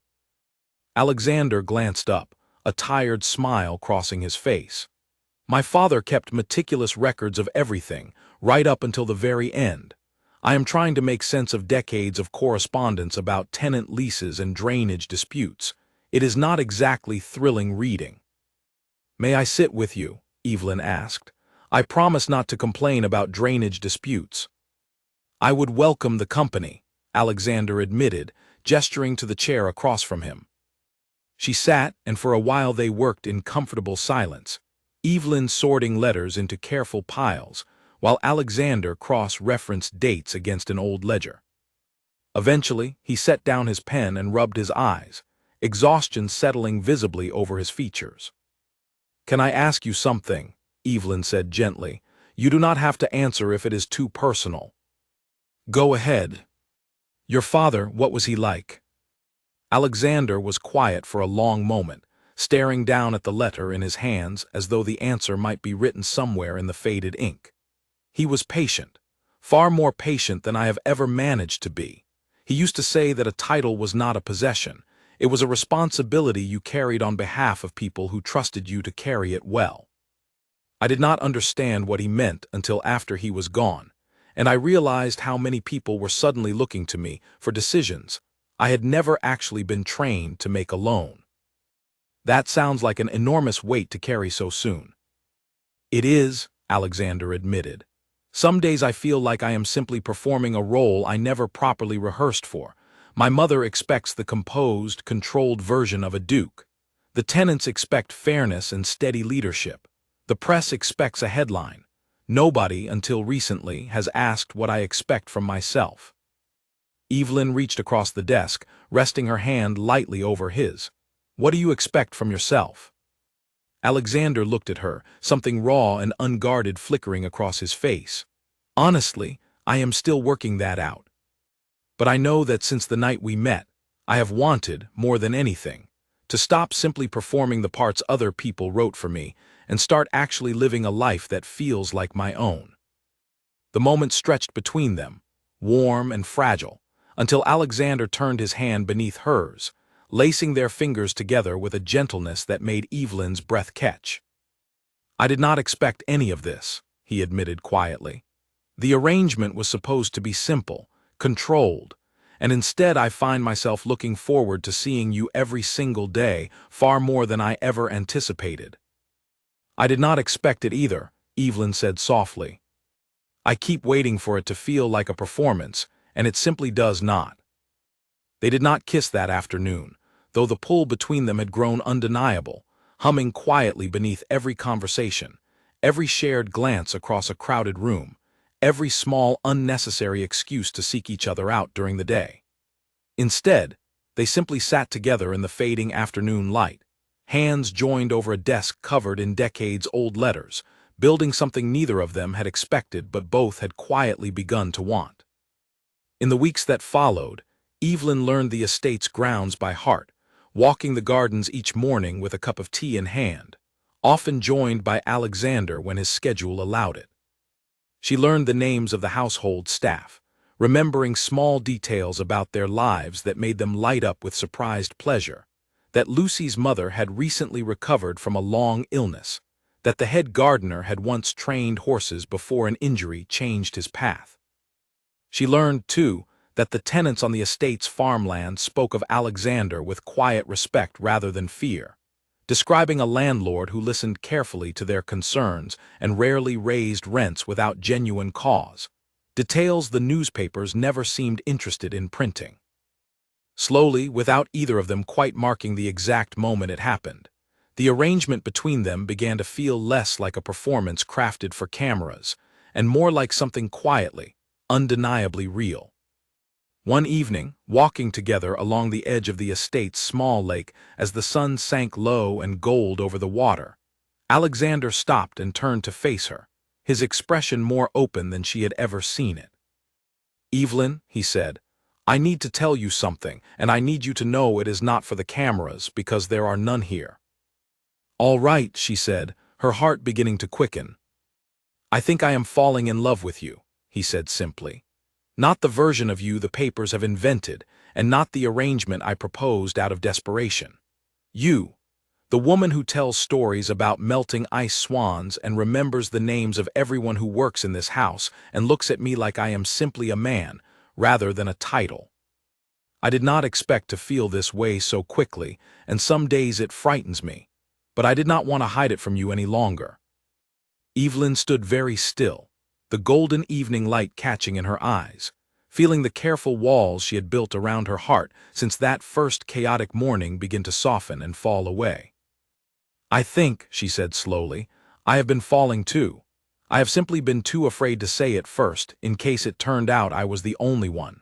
Speaker 1: Alexander glanced up, a tired smile crossing his face. "My father kept meticulous records of everything, right up until the very end. I am trying to make sense of decades of correspondence about tenant leases and drainage disputes. It is not exactly thrilling reading." "May I sit with you?" Evelyn asked. "I promise not to complain about drainage disputes." "I would welcome the company," Alexander admitted, gesturing to the chair across from him. She sat, and for a while they worked in comfortable silence, Evelyn sorting letters into careful piles, while Alexander cross-referenced dates against an old ledger. Eventually, he set down his pen and rubbed his eyes, exhaustion settling visibly over his features. "Can I ask you something?" Evelyn said gently. "You do not have to answer if it is too personal." "Go ahead." "Your father, what was he like?" Alexander was quiet for a long moment, staring down at the letter in his hands as though the answer might be written somewhere in the faded ink. "He was patient, far more patient than I have ever managed to be. He used to say that a title was not a possession. It was a responsibility you carried on behalf of people who trusted you to carry it well. I did not understand what he meant until after he was gone, and I realized how many people were suddenly looking to me for decisions I had never actually been trained to make alone." "That sounds like an enormous weight to carry so soon." "It is," Alexander admitted. "Some days I feel like I am simply performing a role I never properly rehearsed for. My mother expects the composed, controlled version of a duke. The tenants expect fairness and steady leadership. The press expects a headline. Nobody, until recently, has asked what I expect from myself." Evelyn reached across the desk, resting her hand lightly over his. "What do you expect from yourself?" Alexander looked at her, something raw and unguarded flickering across his face. "Honestly, I am still working that out. But I know that since the night we met, I have wanted, more than anything, to stop simply performing the parts other people wrote for me and start actually living a life that feels like my own." The moment stretched between them, warm and fragile, until Alexander turned his hand beneath hers, lacing their fingers together with a gentleness that made Evelyn's breath catch. "I did not expect any of this," he admitted quietly. "The arrangement was supposed to be simple, controlled, and instead I find myself looking forward to seeing you every single day far more than I ever anticipated." "I did not expect it either," Evelyn said softly. "I keep waiting for it to feel like a performance, and it simply does not." They did not kiss that afternoon, though the pull between them had grown undeniable, humming quietly beneath every conversation, every shared glance across a crowded room, every small, unnecessary excuse to seek each other out during the day. Instead, they simply sat together in the fading afternoon light, hands joined over a desk covered in decades-old letters, building something neither of them had expected but both had quietly begun to want. In the weeks that followed, Evelyn learned the estate's grounds by heart, walking the gardens each morning with a cup of tea in hand, often joined by Alexander when his schedule allowed it. She learned the names of the household staff, remembering small details about their lives that made them light up with surprised pleasure, that Lucy's mother had recently recovered from a long illness, that the head gardener had once trained horses before an injury changed his path. She learned, too, that the tenants on the estate's farmland spoke of Alexander with quiet respect rather than fear, describing a landlord who listened carefully to their concerns and rarely raised rents without genuine cause, details the newspapers never seemed interested in printing. Slowly, without either of them quite marking the exact moment it happened, the arrangement between them began to feel less like a performance crafted for cameras, and more like something quietly, undeniably real. One evening, walking together along the edge of the estate's small lake as the sun sank low and gold over the water, Alexander stopped and turned to face her, his expression more open than she had ever seen it. "Evelyn," he said, "I need to tell you something, and I need you to know it is not for the cameras because there are none here." "All right," she said, her heart beginning to quicken. "I think I am falling in love with you," he said simply. "Not the version of you the papers have invented, and not the arrangement I proposed out of desperation. You, the woman who tells stories about melting ice swans and remembers the names of everyone who works in this house and looks at me like I am simply a man, rather than a title. I did not expect to feel this way so quickly, and some days it frightens me, but I did not want to hide it from you any longer." Evelyn stood very still, the golden evening light catching in her eyes, feeling the careful walls she had built around her heart since that first chaotic morning begin to soften and fall away. "I think," she said slowly, "I have been falling too. I have simply been too afraid to say it first, in case it turned out I was the only one."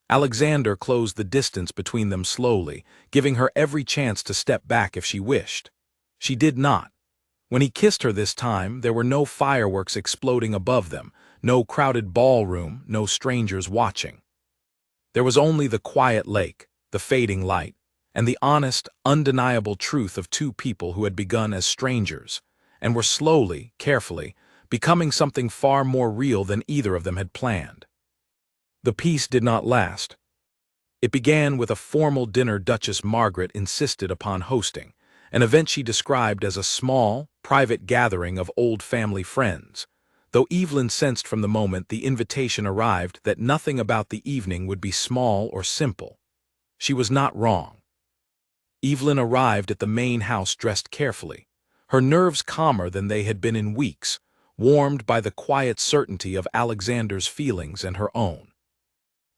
Speaker 1: Alexander closed the distance between them slowly, giving her every chance to step back if she wished. She did not. When he kissed her this time, there were no fireworks exploding above them, no crowded ballroom, no strangers watching. There was only the quiet lake, the fading light, and the honest, undeniable truth of two people who had begun as strangers, and were slowly, carefully, becoming something far more real than either of them had planned. The peace did not last. It began with a formal dinner Duchess Margaret insisted upon hosting, an event she described as a small, private gathering of old family friends, though Evelyn sensed from the moment the invitation arrived that nothing about the evening would be small or simple. She was not wrong. Evelyn arrived at the main house dressed carefully, her nerves calmer than they had been in weeks, warmed by the quiet certainty of Alexander's feelings and her own.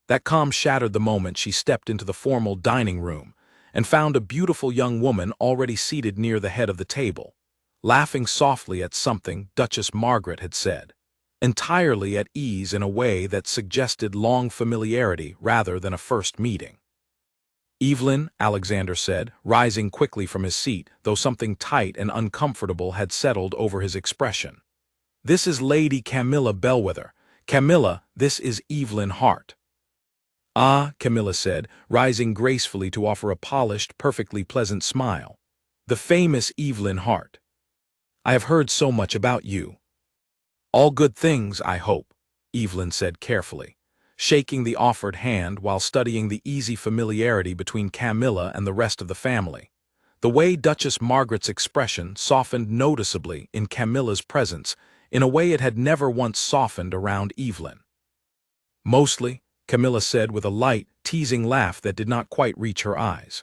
Speaker 1: That calm shattered the moment she stepped into the formal dining room and found a beautiful young woman already seated near the head of the table, laughing softly at something Duchess Margaret had said, entirely at ease in a way that suggested long familiarity rather than a first meeting. "Evelyn," Alexander said, rising quickly from his seat, though something tight and uncomfortable had settled over his expression. "This is Lady Camilla Bellwether. Camilla, this is Evelyn Hart." "Ah," Camilla said, rising gracefully to offer a polished, perfectly pleasant smile. "The famous Evelyn Hart. I have heard so much about you." "All good things, I hope," Evelyn said carefully, shaking the offered hand while studying the easy familiarity between Camilla and the rest of the family. The way Duchess Margaret's expression softened noticeably in Camilla's presence in a way it had never once softened around Evelyn. "Mostly," Camilla said with a light, teasing laugh that did not quite reach her eyes.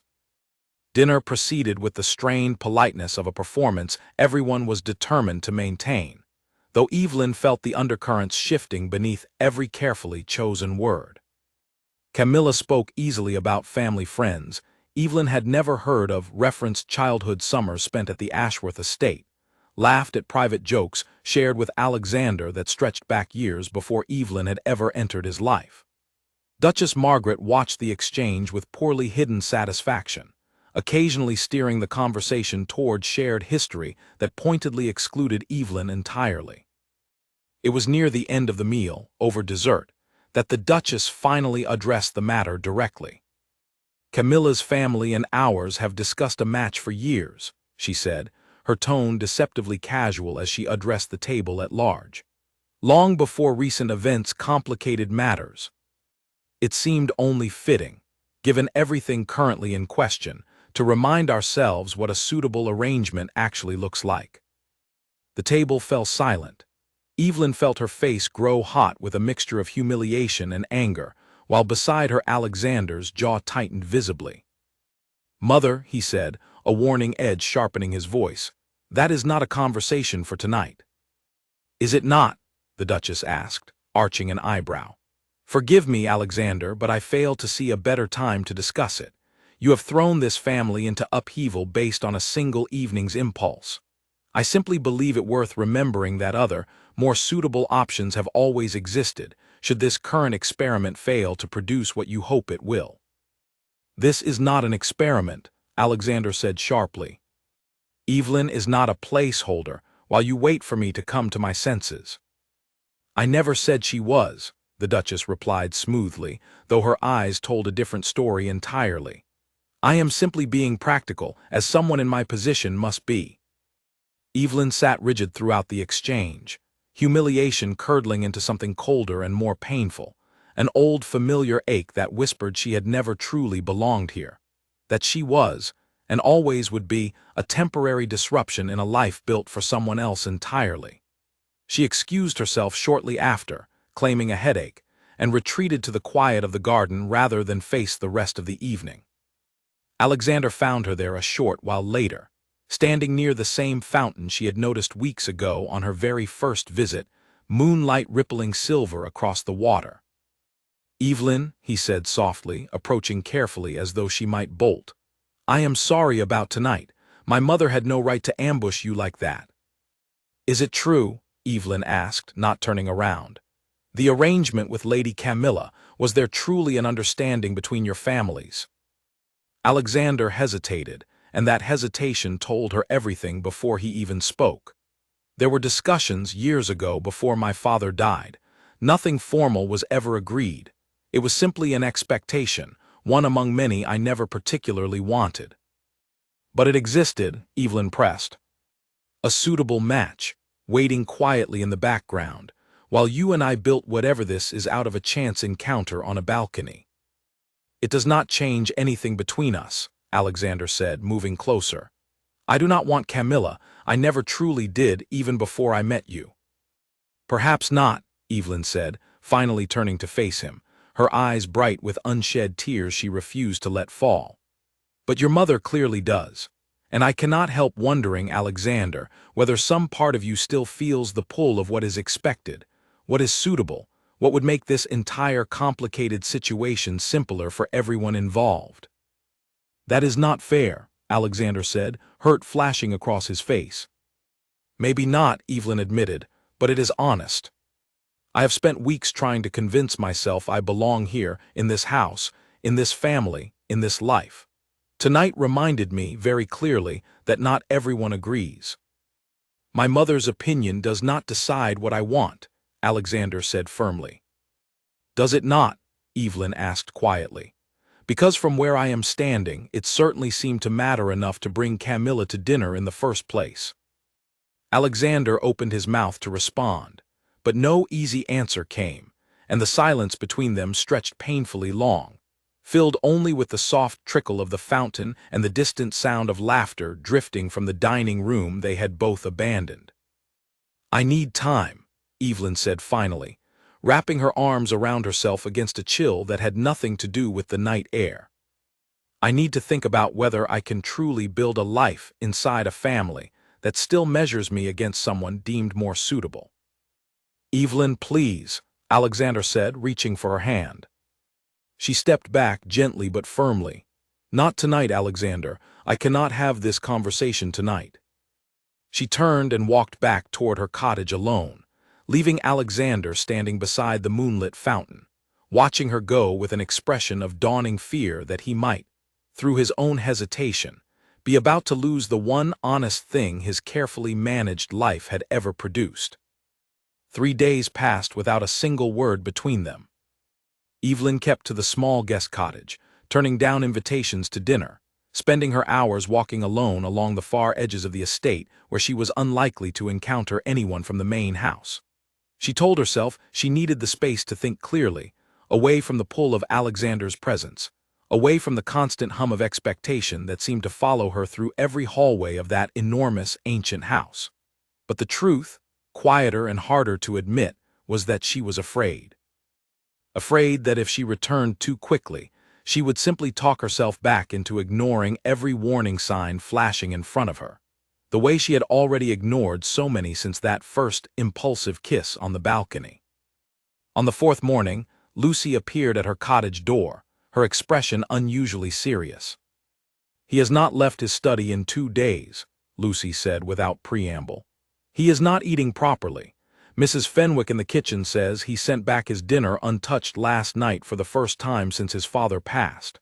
Speaker 1: Dinner proceeded with the strained politeness of a performance everyone was determined to maintain, though Evelyn felt the undercurrents shifting beneath every carefully chosen word. Camilla spoke easily about family friends. Evelyn had never heard of referenced childhood summers spent at the Ashworth estate, laughed at private jokes, shared with Alexander that stretched back years before Evelyn had ever entered his life. Duchess Margaret watched the exchange with poorly hidden satisfaction, occasionally steering the conversation toward shared history that pointedly excluded Evelyn entirely. It was near the end of the meal, over dessert, that the Duchess finally addressed the matter directly. "Camilla's family and ours have discussed a match for years," she said, her tone deceptively casual as she addressed the table at large. "Long before recent events complicated matters. It seemed only fitting, given everything currently in question, to remind ourselves what a suitable arrangement actually looks like." The table fell silent. Evelyn felt her face grow hot with a mixture of humiliation and anger, while beside her Alexander's jaw tightened visibly. "Mother," he said, a warning edge sharpening his voice, "that is not a conversation for tonight." "Is it not?" the Duchess asked, arching an eyebrow. "Forgive me, Alexander, but I fail to see a better time to discuss it. You have thrown this family into upheaval based on a single evening's impulse. I simply believe it worth remembering that other, more suitable options have always existed, should this current experiment fail to produce what you hope it will." "This is not an experiment," Alexander said sharply. "Evelyn is not a placeholder while you wait for me to come to my senses." "I never said she was," the Duchess replied smoothly, though her eyes told a different story entirely. "I am simply being practical, as someone in my position must be." Evelyn sat rigid throughout the exchange, humiliation curdling into something colder and more painful, an old familiar ache that whispered she had never truly belonged here, that she was, and always would be, a temporary disruption in a life built for someone else entirely. She excused herself shortly after, claiming a headache, and retreated to the quiet of the garden rather than face the rest of the evening. Alexander found her there a short while later, standing near the same fountain she had noticed weeks ago on her very first visit, moonlight rippling silver across the water. "Evelyn," he said softly, approaching carefully as though she might bolt, "I am sorry about tonight. My mother had no right to ambush you like that." "Is it true?" Evelyn asked, not turning around. "The arrangement with Lady Camilla, was there truly an understanding between your families?" Alexander hesitated, and that hesitation told her everything before he even spoke. "There were discussions years ago before my father died. Nothing formal was ever agreed. It was simply an expectation, one among many I never particularly wanted." "But it existed," Evelyn pressed. "A suitable match, waiting quietly in the background, while you and I built whatever this is out of a chance encounter on a balcony." "It does not change anything between us," Alexander said, moving closer. "I do not want Camilla. I never truly did, even before I met you." "Perhaps not," Evelyn said, finally turning to face him, her eyes bright with unshed tears she refused to let fall. "But your mother clearly does. And I cannot help wondering, Alexander, whether some part of you still feels the pull of what is expected, what is suitable, what would make this entire complicated situation simpler for everyone involved." "That is not fair," Alexander said, hurt flashing across his face. "Maybe not," Evelyn admitted, "but it is honest. I have spent weeks trying to convince myself I belong here, in this house, in this family, in this life. Tonight reminded me, very clearly, that not everyone agrees." "My mother's opinion does not decide what I want," Alexander said firmly. "Does it not?" Evelyn asked quietly. "Because from where I am standing, it certainly seemed to matter enough to bring Camilla to dinner in the first place." Alexander opened his mouth to respond, but no easy answer came, and the silence between them stretched painfully long, filled only with the soft trickle of the fountain and the distant sound of laughter drifting from the dining room they had both abandoned. "I need time," Evelyn said finally, wrapping her arms around herself against a chill that had nothing to do with the night air. "I need to think about whether I can truly build a life inside a family that still measures me against someone deemed more suitable." "Evelyn, please," Alexander said, reaching for her hand. She stepped back gently but firmly. "Not tonight, Alexander. I cannot have this conversation tonight." She turned and walked back toward her cottage alone, leaving Alexander standing beside the moonlit fountain, watching her go with an expression of dawning fear that he might, through his own hesitation, be about to lose the one honest thing his carefully managed life had ever produced. 3 days passed without a single word between them. Evelyn kept to the small guest cottage, turning down invitations to dinner, spending her hours walking alone along the far edges of the estate where she was unlikely to encounter anyone from the main house. She told herself she needed the space to think clearly, away from the pull of Alexander's presence, away from the constant hum of expectation that seemed to follow her through every hallway of that enormous, ancient house. But the truth, quieter and harder to admit, was that she was afraid. Afraid that if she returned too quickly, she would simply talk herself back into ignoring every warning sign flashing in front of her, the way she had already ignored so many since that first impulsive kiss on the balcony. On the fourth morning, Lucy appeared at her cottage door, her expression unusually serious. "He has not left his study in 2 days," Lucy said without preamble. "He is not eating properly. Mrs. Fenwick in the kitchen says he sent back his dinner untouched last night for the first time since his father passed."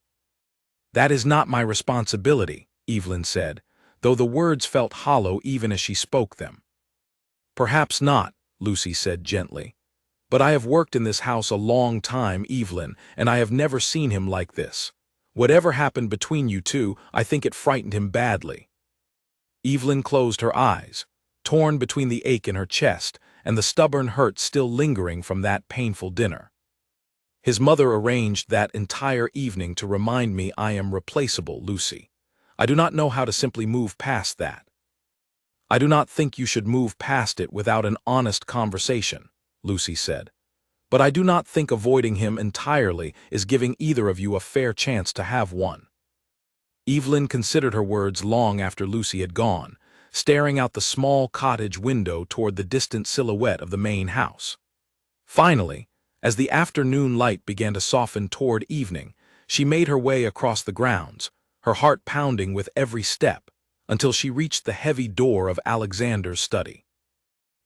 Speaker 1: "That is not my responsibility," Evelyn said, though the words felt hollow even as she spoke them. "Perhaps not," Lucy said gently. "But I have worked in this house a long time, Evelyn, and I have never seen him like this. Whatever happened between you two, I think it frightened him badly." Evelyn closed her eyes, torn between the ache in her chest and the stubborn hurt still lingering from that painful dinner. "His mother arranged that entire evening to remind me I am replaceable, Lucy. I do not know how to simply move past that." "I do not think you should move past it without an honest conversation," Lucy said. "But I do not think avoiding him entirely is giving either of you a fair chance to have one." Evelyn considered her words long after Lucy had gone, staring out the small cottage window toward the distant silhouette of the main house. Finally, as the afternoon light began to soften toward evening, she made her way across the grounds, her heart pounding with every step, until she reached the heavy door of Alexander's study.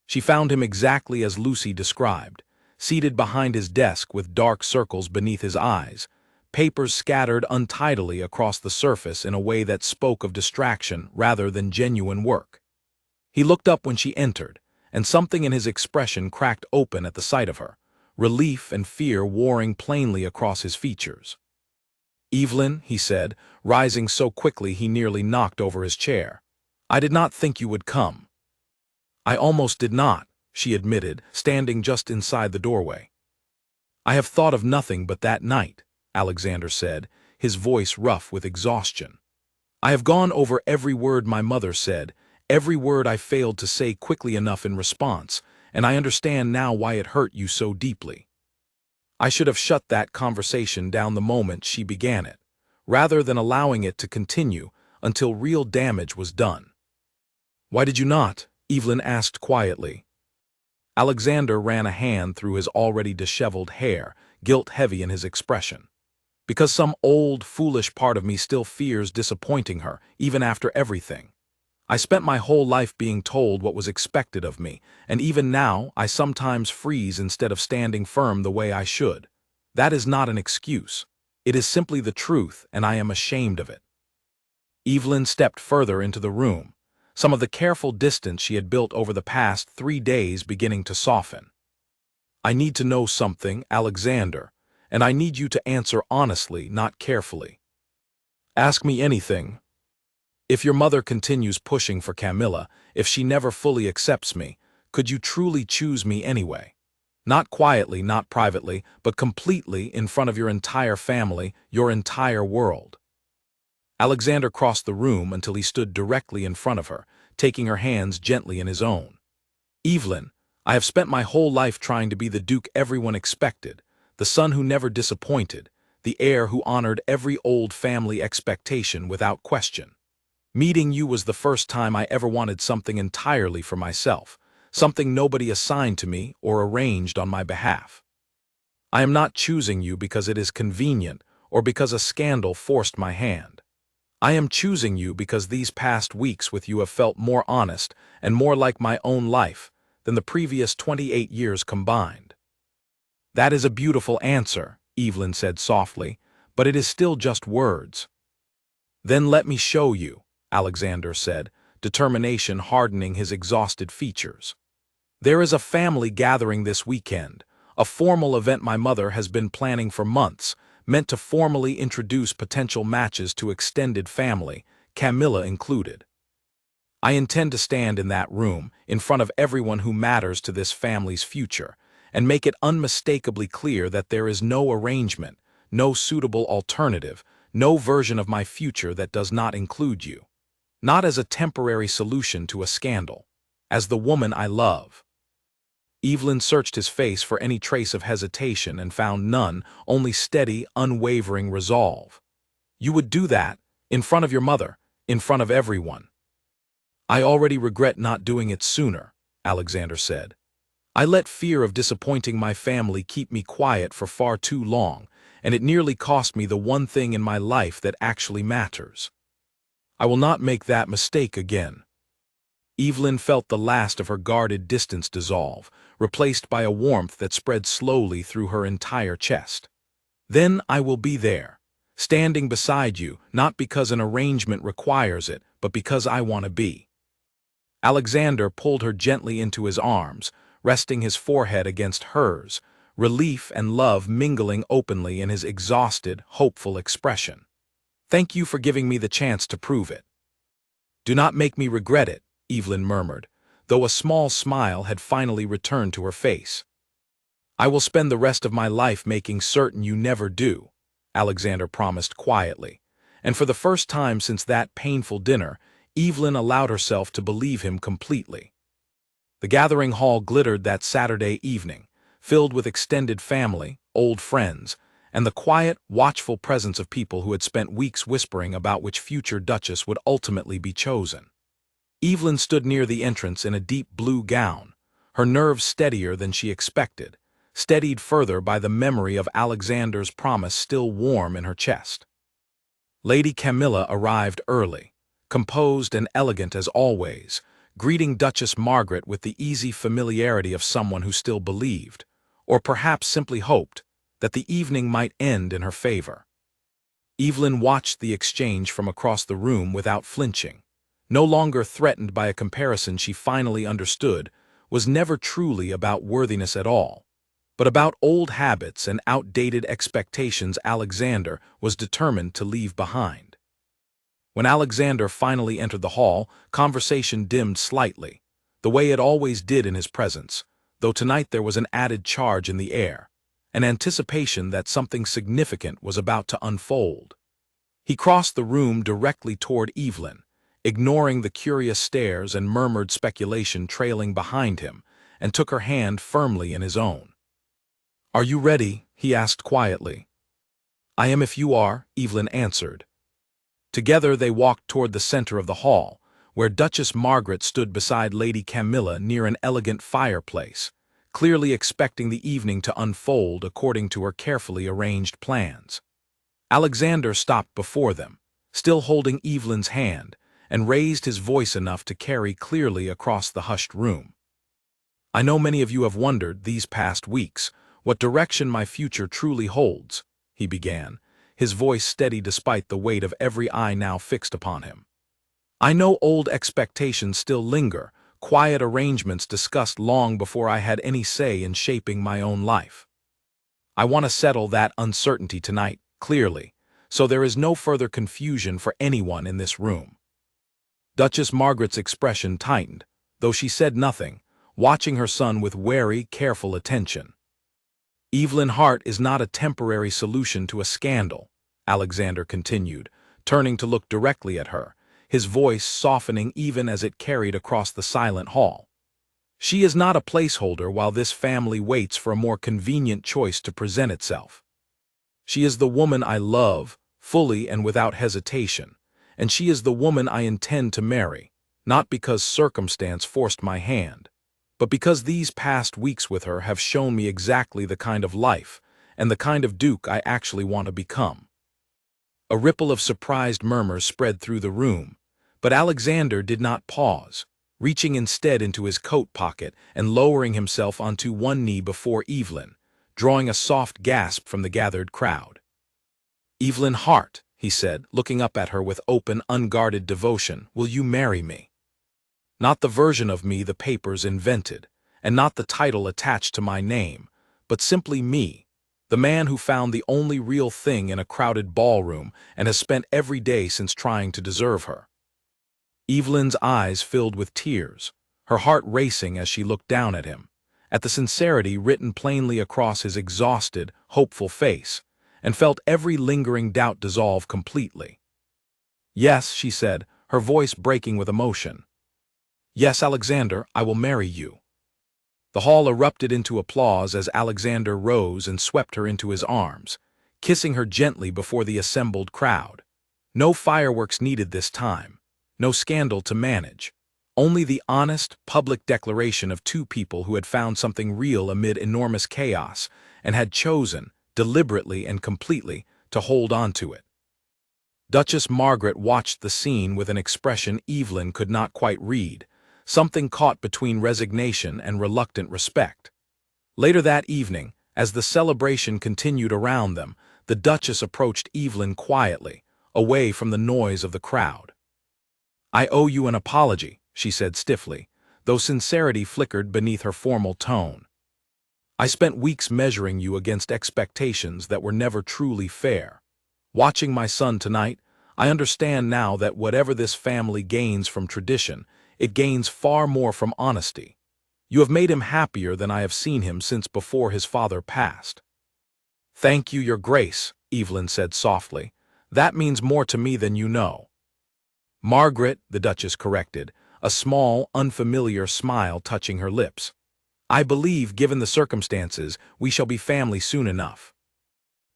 Speaker 1: She found him exactly as Lucy described, seated behind his desk with dark circles beneath his eyes, papers scattered untidily across the surface in a way that spoke of distraction rather than genuine work. He looked up when she entered, and something in his expression cracked open at the sight of her, relief and fear warring plainly across his features. "Evelyn," he said, rising so quickly he nearly knocked over his chair, "I did not think you would come." "I almost did not," she admitted, standing just inside the doorway. "I have thought of nothing but that night," Alexander said, his voice rough with exhaustion. "I have gone over every word my mother said, every word I failed to say quickly enough in response, and I understand now why it hurt you so deeply. I should have shut that conversation down the moment she began it, rather than allowing it to continue until real damage was done." "Why did you not?" Evelyn asked quietly. Alexander ran a hand through his already disheveled hair, guilt-heavy in his expression. "Because some old, foolish part of me still fears disappointing her, even after everything. I spent my whole life being told what was expected of me, and even now I sometimes freeze instead of standing firm the way I should. That is not an excuse. It is simply the truth, and I am ashamed of it." Evelyn stepped further into the room, some of the careful distance she had built over the past 3 days beginning to soften. "I need to know something, Alexander, and I need you to answer honestly, not carefully. Ask me anything. If your mother continues pushing for Camilla, if she never fully accepts me, could you truly choose me anyway? Not quietly, not privately, but completely in front of your entire family, your entire world." Alexander crossed the room until he stood directly in front of her, taking her hands gently in his own. "Evelyn, I have spent my whole life trying to be the Duke everyone expected, the son who never disappointed, the heir who honored every old family expectation without question. Meeting you was the first time I ever wanted something entirely for myself, something nobody assigned to me or arranged on my behalf. I am not choosing you because it is convenient or because a scandal forced my hand. I am choosing you because these past weeks with you have felt more honest and more like my own life than the previous 28 years combined. That is a beautiful answer, Evelyn said softly, but it is still just words. Then let me show you, Alexander said, determination hardening his exhausted features. There is a family gathering this weekend, a formal event my mother has been planning for months, meant to formally introduce potential matches to extended family, Camilla included. I intend to stand in that room, in front of everyone who matters to this family's future, and make it unmistakably clear that there is no arrangement, no suitable alternative, no version of my future that does not include you. Not as a temporary solution to a scandal, as the woman I love. Evelyn searched his face for any trace of hesitation and found none, only steady, unwavering resolve. You would do that, in front of your mother, in front of everyone. I already regret not doing it sooner, Alexander said. I let fear of disappointing my family keep me quiet for far too long, and it nearly cost me the one thing in my life that actually matters. I will not make that mistake again. Evelyn felt the last of her guarded distance dissolve, replaced by a warmth that spread slowly through her entire chest. Then I will be there, standing beside you, not because an arrangement requires it, but because I want to be. Alexander pulled her gently into his arms, resting his forehead against hers, relief and love mingling openly in his exhausted, hopeful expression. Thank you for giving me the chance to prove it. Do not make me regret it, Evelyn murmured, though a small smile had finally returned to her face. I will spend the rest of my life making certain you never do, Alexander promised quietly, and for the first time since that painful dinner, Evelyn allowed herself to believe him completely. The gathering hall glittered that Saturday evening, filled with extended family, old friends, and the quiet, watchful presence of people who had spent weeks whispering about which future Duchess would ultimately be chosen. Evelyn stood near the entrance in a deep blue gown, her nerves steadier than she expected, steadied further by the memory of Alexander's promise still warm in her chest. Lady Camilla arrived early, composed and elegant as always, greeting Duchess Margaret with the easy familiarity of someone who still believed, or perhaps simply hoped, that the evening might end in her favor. Evelyn watched the exchange from across the room without flinching. No longer threatened by a comparison she finally understood was never truly about worthiness at all, but about old habits and outdated expectations Alexander was determined to leave behind. When Alexander finally entered the hall, conversation dimmed slightly, the way it always did in his presence, though tonight there was an added charge in the air, an anticipation that something significant was about to unfold. He crossed the room directly toward Evelyn, ignoring the curious stares and murmured speculation trailing behind him, and took her hand firmly in his own. "Are you ready?" he asked quietly. "I am if you are," Evelyn answered. Together they walked toward the center of the hall, where Duchess Margaret stood beside Lady Camilla near an elegant fireplace, clearly expecting the evening to unfold according to her carefully arranged plans. Alexander stopped before them, still holding Evelyn's hand, and raised his voice enough to carry clearly across the hushed room. "I know many of you have wondered, these past weeks, what direction my future truly holds," he began, his voice steady despite the weight of every eye now fixed upon him. "I know old expectations still linger, quiet arrangements discussed long before I had any say in shaping my own life. I want to settle that uncertainty tonight, clearly, so there is no further confusion for anyone in this room." Duchess Margaret's expression tightened, though she said nothing, watching her son with wary, careful attention. "Evelyn Hart is not a temporary solution to a scandal," Alexander continued, turning to look directly at her, his voice softening even as it carried across the silent hall. "She is not a placeholder while this family waits for a more convenient choice to present itself. She is the woman I love, fully and without hesitation, and she is the woman I intend to marry, not because circumstance forced my hand, but because these past weeks with her have shown me exactly the kind of life and the kind of Duke I actually want to become." A ripple of surprised murmurs spread through the room, but Alexander did not pause, reaching instead into his coat pocket and lowering himself onto one knee before Evelyn, drawing a soft gasp from the gathered crowd. "Evelyn Hart," he said, looking up at her with open, unguarded devotion, "will you marry me? Not the version of me the papers invented, and not the title attached to my name, but simply me, the man who found the only real thing in a crowded ballroom and has spent every day since trying to deserve her." Evelyn's eyes filled with tears, her heart racing as she looked down at him, at the sincerity written plainly across his exhausted, hopeful face, and felt every lingering doubt dissolve completely. "Yes," she said, her voice breaking with emotion. "Yes, Alexander, I will marry you." The hall erupted into applause as Alexander rose and swept her into his arms, kissing her gently before the assembled crowd. No fireworks needed this time, no scandal to manage, only the honest, public declaration of two people who had found something real amid enormous chaos and had chosen, deliberately and completely, to hold on to it. Duchess Margaret watched the scene with an expression Evelyn could not quite read, something caught between resignation and reluctant respect. Later that evening, as the celebration continued around them, the Duchess approached Evelyn quietly, away from the noise of the crowd. "I owe you an apology," she said stiffly, though sincerity flickered beneath her formal tone. "I spent weeks measuring you against expectations that were never truly fair. Watching my son tonight, I understand now that whatever this family gains from tradition, it gains far more from honesty. You have made him happier than I have seen him since before his father passed." "Thank you, Your Grace," Evelyn said softly. "That means more to me than you know." "Margaret," the Duchess corrected, a small, unfamiliar smile touching her lips. "I believe, given the circumstances, we shall be family soon enough."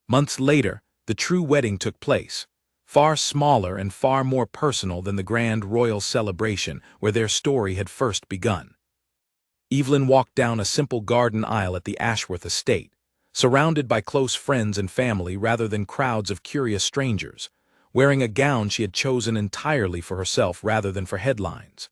Speaker 1: Months later, the true wedding took place, far smaller and far more personal than the grand royal celebration where their story had first begun. Evelyn walked down a simple garden aisle at the Ashworth estate, surrounded by close friends and family rather than crowds of curious strangers, wearing a gown she had chosen entirely for herself rather than for headlines.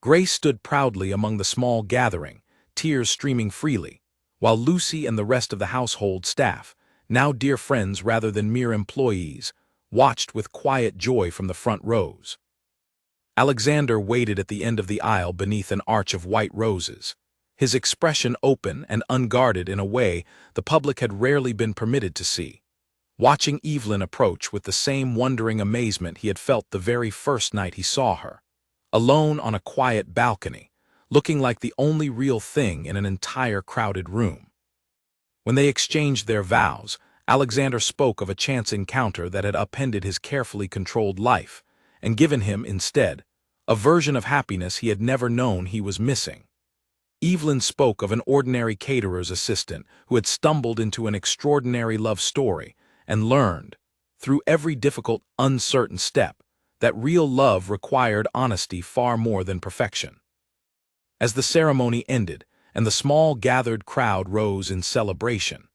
Speaker 1: Grace stood proudly among the small gathering, tears streaming freely, while Lucy and the rest of the household staff, now dear friends rather than mere employees, watched with quiet joy from the front rows. Alexander waited at the end of the aisle beneath an arch of white roses, his expression open and unguarded in a way the public had rarely been permitted to see, watching Evelyn approach with the same wondering amazement he had felt the very first night he saw her, alone on a quiet balcony, looking like the only real thing in an entire crowded room. When they exchanged their vows, Alexander spoke of a chance encounter that had upended his carefully controlled life, and given him, instead, a version of happiness he had never known he was missing. Evelyn spoke of an ordinary caterer's assistant who had stumbled into an extraordinary love story and learned, through every difficult, uncertain step, that real love required honesty far more than perfection. As the ceremony ended and the small gathered crowd rose in celebration,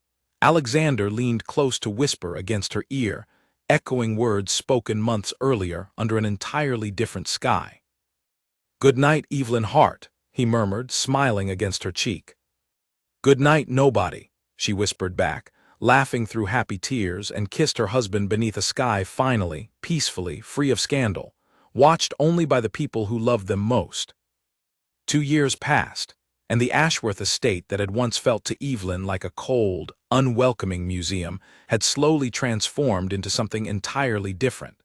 Speaker 1: Alexander leaned close to whisper against her ear, echoing words spoken months earlier under an entirely different sky. "Good night, Evelyn Hart," he murmured, smiling against her cheek. "Good night, nobody," she whispered back, laughing through happy tears, and kissed her husband beneath a sky finally, peacefully, free of scandal, watched only by the people who loved them most. 2 years passed, and the Ashworth estate that had once felt to Evelyn like a cold, unwelcoming museum had slowly transformed into something entirely different.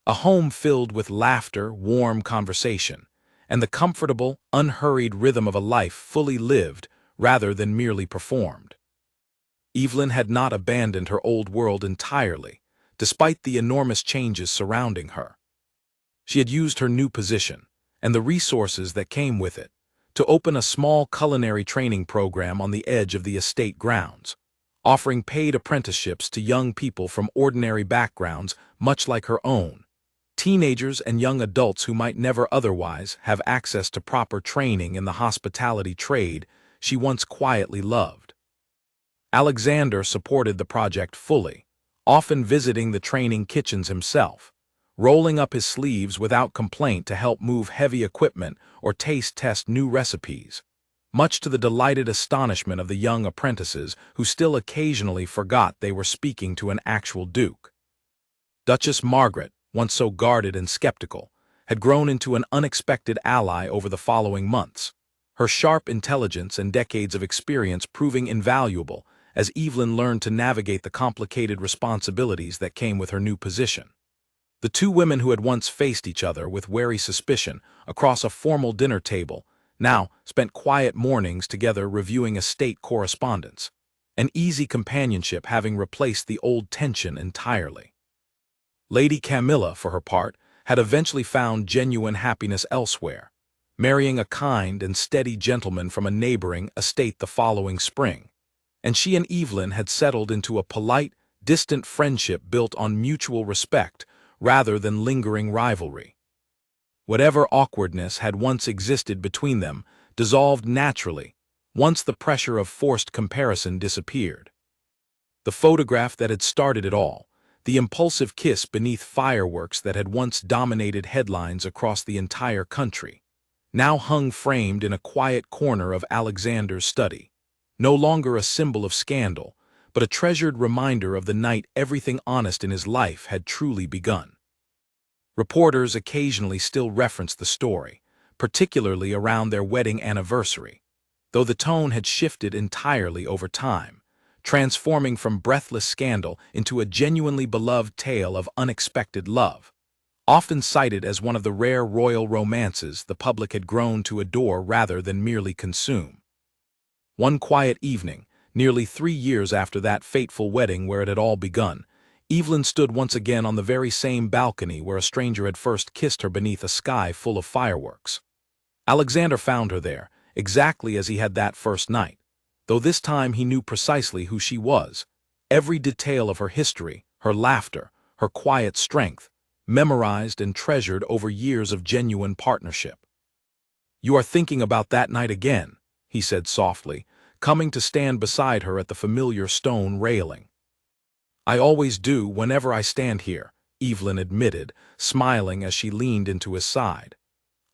Speaker 1: A home filled with laughter, warm conversation, and the comfortable, unhurried rhythm of a life fully lived rather than merely performed. Evelyn had not abandoned her old world entirely, despite the enormous changes surrounding her. She had used her new position, and the resources that came with it, to open a small culinary training program on the edge of the estate grounds, offering paid apprenticeships to young people from ordinary backgrounds much like her own, teenagers and young adults who might never otherwise have access to proper training in the hospitality trade she once quietly loved. Alexander supported the project fully, often visiting the training kitchens himself, rolling up his sleeves without complaint to help move heavy equipment or taste test new recipes, much to the delighted astonishment of the young apprentices who still occasionally forgot they were speaking to an actual duke. Duchess Margaret, once so guarded and skeptical, had grown into an unexpected ally over the following months, her sharp intelligence and decades of experience proving invaluable as Evelyn learned to navigate the complicated responsibilities that came with her new position. The two women who had once faced each other with wary suspicion across a formal dinner table now spent quiet mornings together reviewing estate correspondence, an easy companionship having replaced the old tension entirely. Lady Camilla, for her part, had eventually found genuine happiness elsewhere, marrying a kind and steady gentleman from a neighboring estate the following spring, and she and Evelyn had settled into a polite, distant friendship built on mutual respect rather than lingering rivalry. Whatever awkwardness had once existed between them dissolved naturally once the pressure of forced comparison disappeared. The photograph that had started it all, the impulsive kiss beneath fireworks that had once dominated headlines across the entire country, now hung framed in a quiet corner of Alexander's study, no longer a symbol of scandal, but a treasured reminder of the night everything honest in his life had truly begun. Reporters occasionally still referenced the story, particularly around their wedding anniversary, though the tone had shifted entirely over time, transforming from breathless scandal into a genuinely beloved tale of unexpected love, often cited as one of the rare royal romances the public had grown to adore rather than merely consume. One quiet evening, nearly 3 years after that fateful wedding where it had all begun, Evelyn stood once again on the very same balcony where a stranger had first kissed her beneath a sky full of fireworks. Alexander found her there, exactly as he had that first night, though this time he knew precisely who she was, every detail of her history, her laughter, her quiet strength, memorized and treasured over years of genuine partnership. "You are thinking about that night again," he said softly, coming to stand beside her at the familiar stone railing. "I always do whenever I stand here," Evelyn admitted, smiling as she leaned into his side.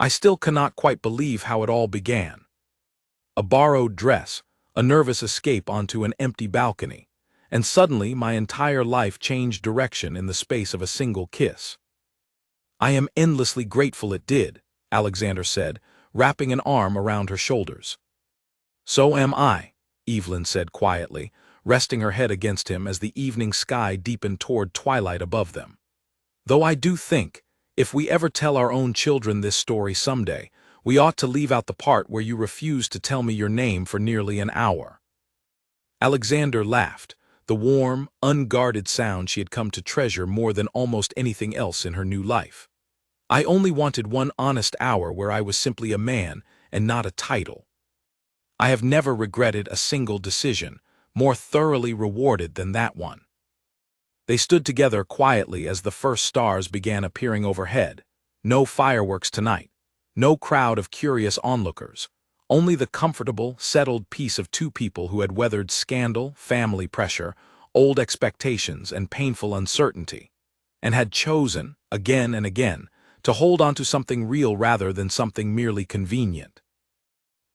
Speaker 1: "I still cannot quite believe how it all began. A borrowed dress, a nervous escape onto an empty balcony, and suddenly my entire life changed direction in the space of a single kiss." "I am endlessly grateful it did," Alexander said, wrapping an arm around her shoulders. "So am I," Evelyn said quietly, resting her head against him as the evening sky deepened toward twilight above them. "Though I do think, if we ever tell our own children this story someday, we ought to leave out the part where you refused to tell me your name for nearly an hour." Alexander laughed, the warm, unguarded sound she had come to treasure more than almost anything else in her new life. "I only wanted one honest hour where I was simply a man and not a title. I have never regretted a single decision, more thoroughly rewarded than that one." They stood together quietly as the first stars began appearing overhead. No fireworks tonight, no crowd of curious onlookers, only the comfortable, settled peace of two people who had weathered scandal, family pressure, old expectations, and painful uncertainty, and had chosen, again and again, to hold on to something real rather than something merely convenient.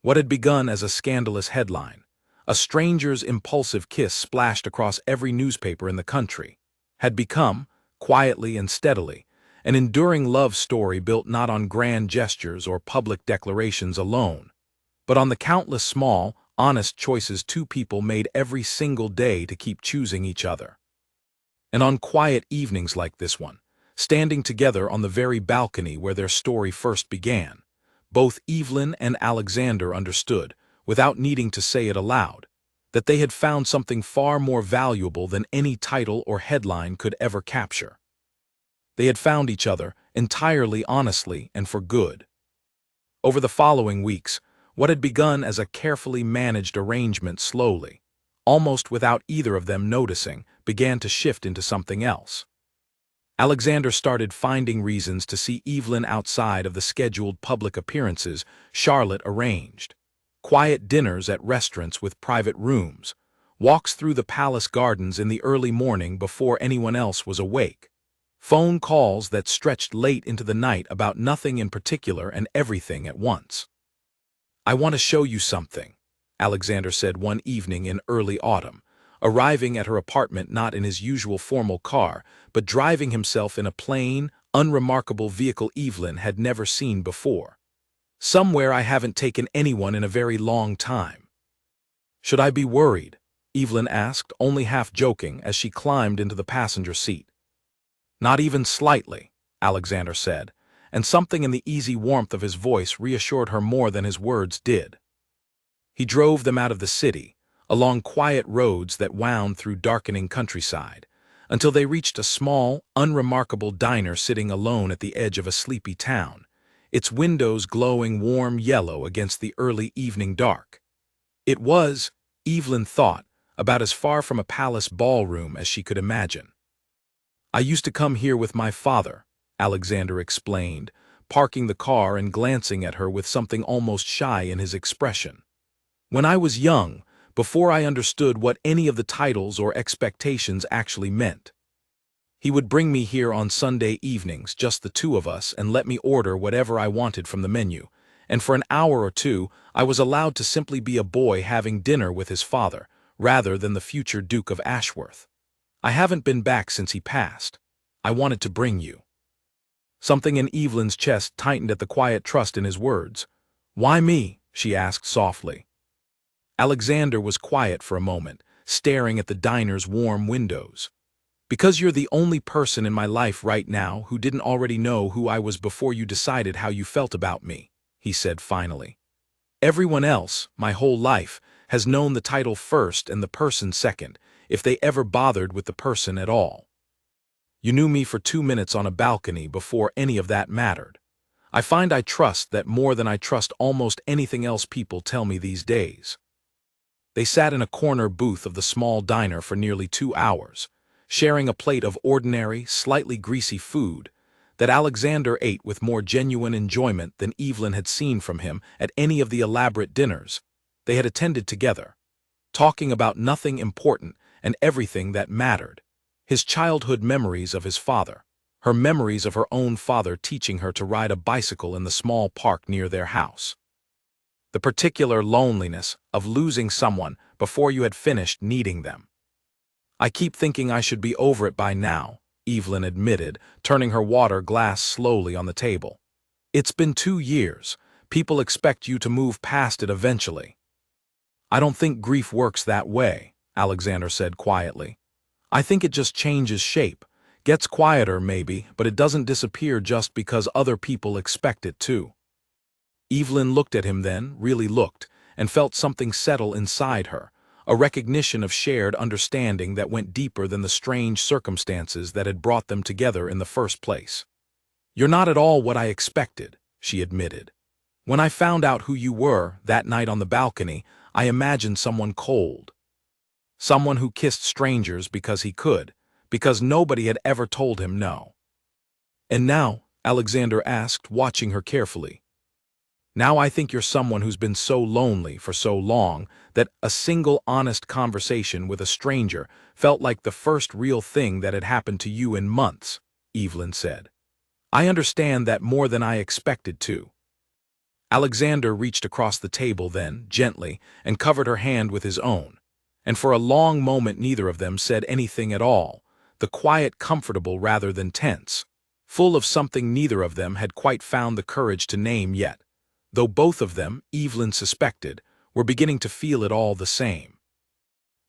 Speaker 1: What had begun as a scandalous headline, a stranger's impulsive kiss splashed across every newspaper in the country, had become, quietly and steadily, an enduring love story built not on grand gestures or public declarations alone, but on the countless small, honest choices two people made every single day to keep choosing each other. And on quiet evenings like this one, standing together on the very balcony where their story first began, both Evelyn and Alexander understood, without needing to say it aloud, that they had found something far more valuable than any title or headline could ever capture. They had found each other, entirely honestly and for good. Over the following weeks, what had begun as a carefully managed arrangement slowly, almost without either of them noticing, began to shift into something else. Alexander started finding reasons to see Evelyn outside of the scheduled public appearances Charlotte arranged. Quiet dinners at restaurants with private rooms, walks through the palace gardens in the early morning before anyone else was awake. Phone calls that stretched late into the night about nothing in particular and everything at once. "I want to show you something," Alexander said one evening in early autumn, arriving at her apartment not in his usual formal car, but driving himself in a plain, unremarkable vehicle Evelyn had never seen before. "Somewhere I haven't taken anyone in a very long time." "Should I be worried?" Evelyn asked, only half joking, as she climbed into the passenger seat. "Not even slightly," Alexander said, and something in the easy warmth of his voice reassured her more than his words did. He drove them out of the city, along quiet roads that wound through darkening countryside, until they reached a small, unremarkable diner sitting alone at the edge of a sleepy town, its windows glowing warm yellow against the early evening dark. It was, Evelyn thought, about as far from a palace ballroom as she could imagine. "I used to come here with my father," Alexander explained, parking the car and glancing at her with something almost shy in his expression. "When I was young, before I understood what any of the titles or expectations actually meant. He would bring me here on Sunday evenings, just the two of us, and let me order whatever I wanted from the menu, and for an hour or two I was allowed to simply be a boy having dinner with his father, rather than the future Duke of Ashworth. I haven't been back since he passed. I wanted to bring you." Something in Evelyn's chest tightened at the quiet trust in his words. "Why me?" she asked softly. Alexander was quiet for a moment, staring at the diner's warm windows. "Because you're the only person in my life right now who didn't already know who I was before you decided how you felt about me," he said finally. "Everyone else, my whole life, has known the title first and the person second, if they ever bothered with the person at all. You knew me for 2 minutes on a balcony before any of that mattered. I find I trust that more than I trust almost anything else people tell me these days." They sat in a corner booth of the small diner for nearly 2 hours, sharing a plate of ordinary, slightly greasy food that Alexander ate with more genuine enjoyment than Evelyn had seen from him at any of the elaborate dinners they had attended together, talking about nothing important and everything that mattered: his childhood memories of his father, her memories of her own father teaching her to ride a bicycle in the small park near their house, the particular loneliness of losing someone before you had finished needing them. "I keep thinking I should be over it by now," Evelyn admitted, turning her water glass slowly on the table. "It's been 2 years. People expect you to move past it eventually." "I don't think grief works that way," Alexander said quietly. "I think it just changes shape, gets quieter maybe, but it doesn't disappear just because other people expect it to." Evelyn looked at him then, really looked, and felt something settle inside her, a recognition of shared understanding that went deeper than the strange circumstances that had brought them together in the first place. "You're not at all what I expected," she admitted. "When I found out who you were that night on the balcony, I imagined someone cold. Someone who kissed strangers because he could, because nobody had ever told him no." "And now?" Alexander asked, watching her carefully. "Now I think you're someone who's been so lonely for so long that a single honest conversation with a stranger felt like the first real thing that had happened to you in months," Evelyn said. "I understand that more than I expected to." Alexander reached across the table then, gently, and covered her hand with his own, and for a long moment neither of them said anything at all, the quiet comfortable rather than tense, full of something neither of them had quite found the courage to name yet, though both of them, Evelyn suspected, were beginning to feel it all the same.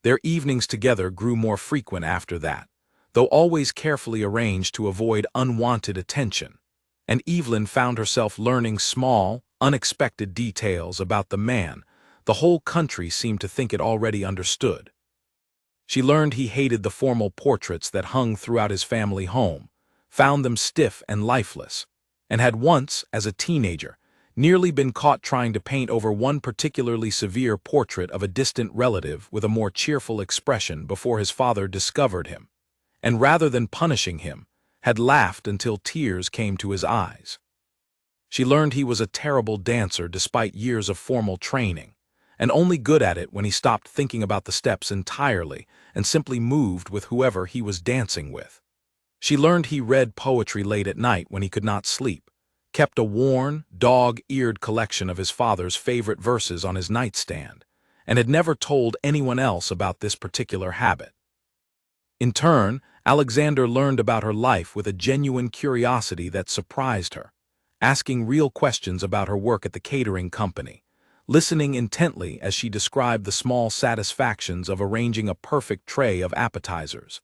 Speaker 1: Their evenings together grew more frequent after that, though always carefully arranged to avoid unwanted attention, and Evelyn found herself learning small, unexpected details about the man the whole country seemed to think it already understood. She learned he hated the formal portraits that hung throughout his family home, found them stiff and lifeless, and had once, as a teenager, nearly been caught trying to paint over one particularly severe portrait of a distant relative with a more cheerful expression before his father discovered him, and rather than punishing him, had laughed until tears came to his eyes. She learned he was a terrible dancer despite years of formal training, and only good at it when he stopped thinking about the steps entirely and simply moved with whoever he was dancing with. She learned he read poetry late at night when he could not sleep, kept a worn, dog-eared collection of his father's favorite verses on his nightstand, and had never told anyone else about this particular habit. In turn, Alexander learned about her life with a genuine curiosity that surprised her, asking real questions about her work at the catering company, listening intently as she described the small satisfactions of arranging a perfect tray of appetizers,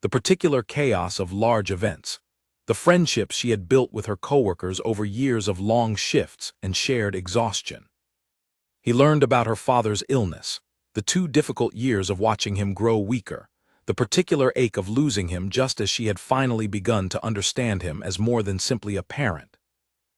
Speaker 1: the particular chaos of large events, the friendships she had built with her coworkers over years of long shifts and shared exhaustion. He learned about her father's illness, the 2 difficult years of watching him grow weaker, the particular ache of losing him just as she had finally begun to understand him as more than simply a parent.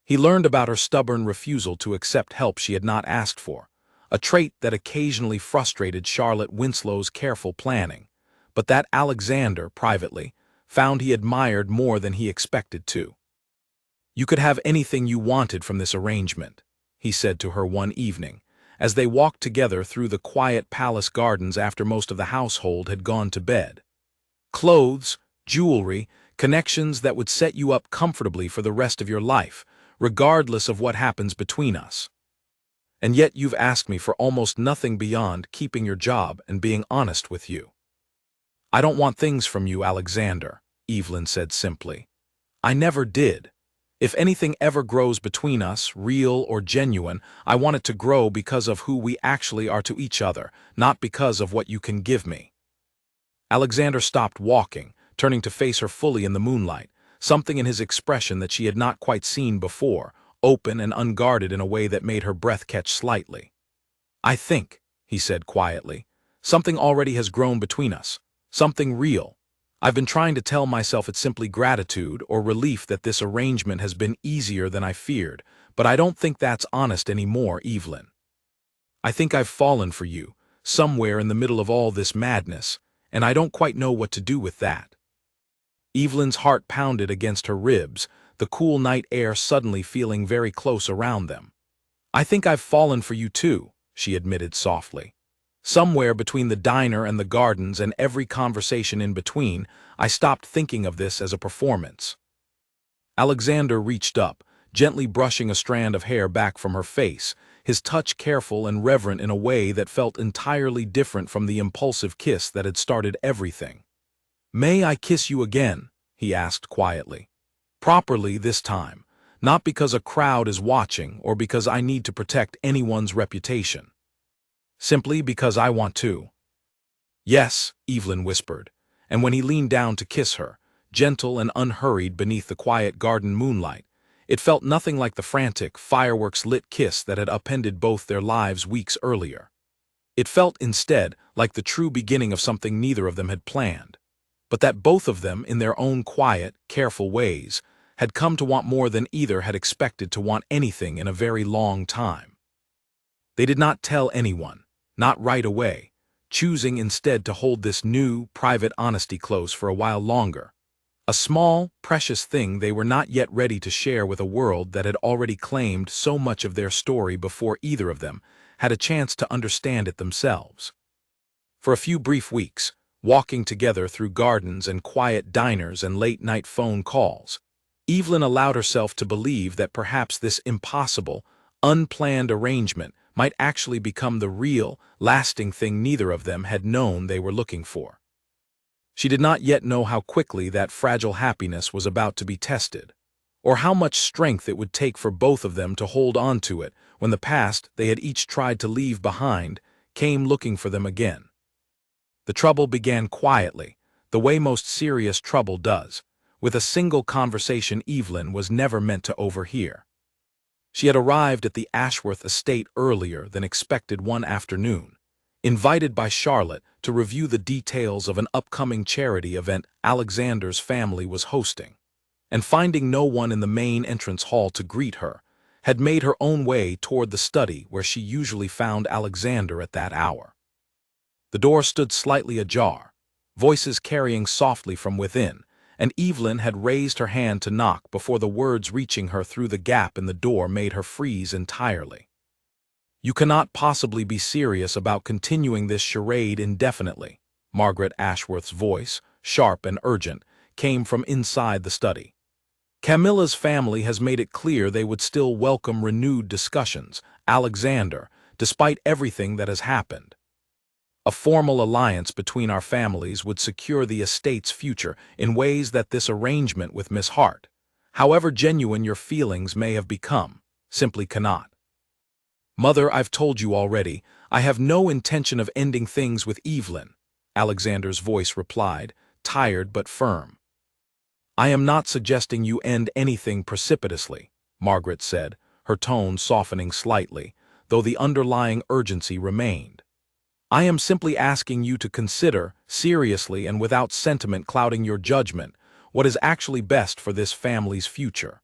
Speaker 1: He learned about her stubborn refusal to accept help she had not asked for, a trait that occasionally frustrated Charlotte Winslow's careful planning, but that Alexander, privately, found he admired more than he expected to. "You could have anything you wanted from this arrangement," he said to her one evening, as they walked together through the quiet palace gardens after most of the household had gone to bed. "Clothes, jewelry, connections that would set you up comfortably for the rest of your life, regardless of what happens between us. And yet you've asked me for almost nothing beyond keeping your job and being honest with you." "I don't want things from you, Alexander," Evelyn said simply. "I never did. If anything ever grows between us, real or genuine, I want it to grow because of who we actually are to each other, not because of what you can give me." Alexander stopped walking, turning to face her fully in the moonlight, something in his expression that she had not quite seen before, open and unguarded in a way that made her breath catch slightly. "I think," he said quietly, "something already has grown between us, something real. I've been trying to tell myself it's simply gratitude or relief that this arrangement has been easier than I feared, but I don't think that's honest anymore, Evelyn. I think I've fallen for you, somewhere in the middle of all this madness, and I don't quite know what to do with that." Evelyn's heart pounded against her ribs, the cool night air suddenly feeling very close around them. "I think I've fallen for you too," she admitted softly. "Somewhere between the diner and the gardens and every conversation in between, I stopped thinking of this as a performance." Alexander reached up, gently brushing a strand of hair back from her face, his touch careful and reverent in a way that felt entirely different from the impulsive kiss that had started everything. "May I kiss you again?" he asked quietly. "Properly this time, not because a crowd is watching or because I need to protect anyone's reputation. Simply because I want to." "Yes," Evelyn whispered, and when he leaned down to kiss her, gentle and unhurried beneath the quiet garden moonlight, it felt nothing like the frantic, fireworks-lit kiss that had upended both their lives weeks earlier. It felt, instead, like the true beginning of something neither of them had planned, but that both of them, in their own quiet, careful ways, had come to want more than either had expected to want anything in a very long time. They did not tell anyone, not right away, choosing instead to hold this new, private honesty close for a while longer. A small, precious thing they were not yet ready to share with a world that had already claimed so much of their story before either of them had a chance to understand it themselves. For a few brief weeks, walking together through gardens and quiet diners and late-night phone calls, Evelyn allowed herself to believe that perhaps this impossible, unplanned arrangement might actually become the real, lasting thing neither of them had known they were looking for. She did not yet know how quickly that fragile happiness was about to be tested, or how much strength it would take for both of them to hold on to it when the past they had each tried to leave behind came looking for them again. The trouble began quietly, the way most serious trouble does, with a single conversation Evelyn was never meant to overhear. She had arrived at the Ashworth estate earlier than expected one afternoon, invited by Charlotte to review the details of an upcoming charity event Alexander's family was hosting, and finding no one in the main entrance hall to greet her, had made her own way toward the study where she usually found Alexander at that hour. The door stood slightly ajar, voices carrying softly from within, and Evelyn had raised her hand to knock before the words reaching her through the gap in the door made her freeze entirely. You cannot possibly be serious about continuing this charade indefinitely. Margaret Ashworth's voice, sharp and urgent, came from inside the study. Camilla's family has made it clear they would still welcome renewed discussions, Alexander, despite everything that has happened. A formal alliance between our families would secure the estate's future in ways that this arrangement with Miss Hart, however genuine your feelings may have become, simply cannot. Mother, I've told you already, I have no intention of ending things with Evelyn, Alexander's voice replied, tired but firm. I am not suggesting you end anything precipitously, Margaret said, her tone softening slightly, though the underlying urgency remained. I am simply asking you to consider, seriously and without sentiment clouding your judgment, what is actually best for this family's future.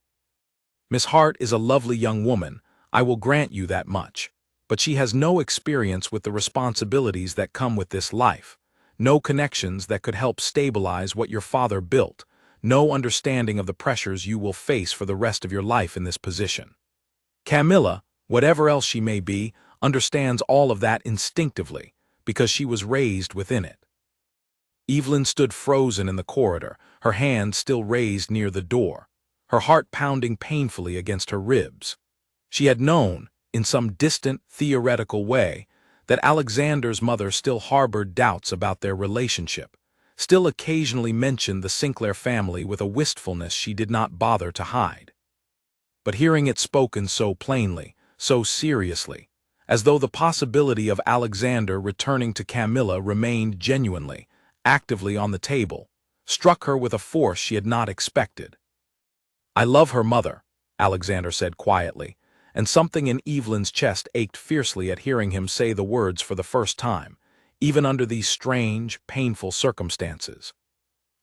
Speaker 1: Miss Hart is a lovely young woman, I will grant you that much, but she has no experience with the responsibilities that come with this life, no connections that could help stabilize what your father built, no understanding of the pressures you will face for the rest of your life in this position. Camilla, whatever else she may be, understands all of that instinctively, because she was raised within it. Evelyn stood frozen in the corridor, her hand still raised near the door, her heart pounding painfully against her ribs. She had known, in some distant, theoretical way, that Alexander's mother still harbored doubts about their relationship, still occasionally mentioned the Sinclair family with a wistfulness she did not bother to hide. But hearing it spoken so plainly, so seriously, as though the possibility of Alexander returning to Camilla remained genuinely, actively on the table, struck her with a force she had not expected. I love her mother, Alexander said quietly, and something in Evelyn's chest ached fiercely at hearing him say the words for the first time, even under these strange, painful circumstances.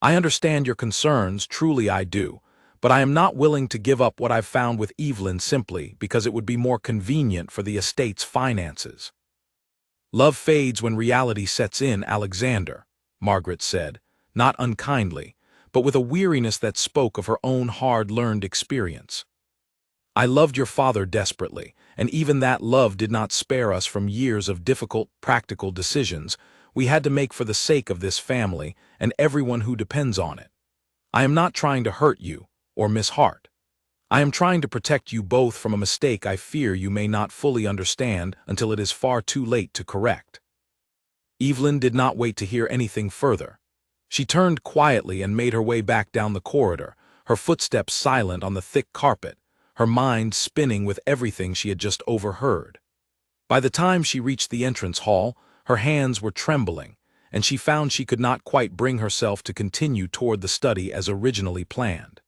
Speaker 1: I understand your concerns, truly I do, but I am not willing to give up what I've found with Evelyn simply because it would be more convenient for the estate's finances. Love fades when reality sets in, Alexander, Margaret said, not unkindly, but with a weariness that spoke of her own hard-learned experience. I loved your father desperately, and even that love did not spare us from years of difficult, practical decisions we had to make for the sake of this family and everyone who depends on it. I am not trying to hurt you, or Miss Hart. I am trying to protect you both from a mistake I fear you may not fully understand until it is far too late to correct. Evelyn did not wait to hear anything further. She turned quietly and made her way back down the corridor, her footsteps silent on the thick carpet, her mind spinning with everything she had just overheard. By the time she reached the entrance hall, her hands were trembling, and she found she could not quite bring herself to continue toward the study as originally planned.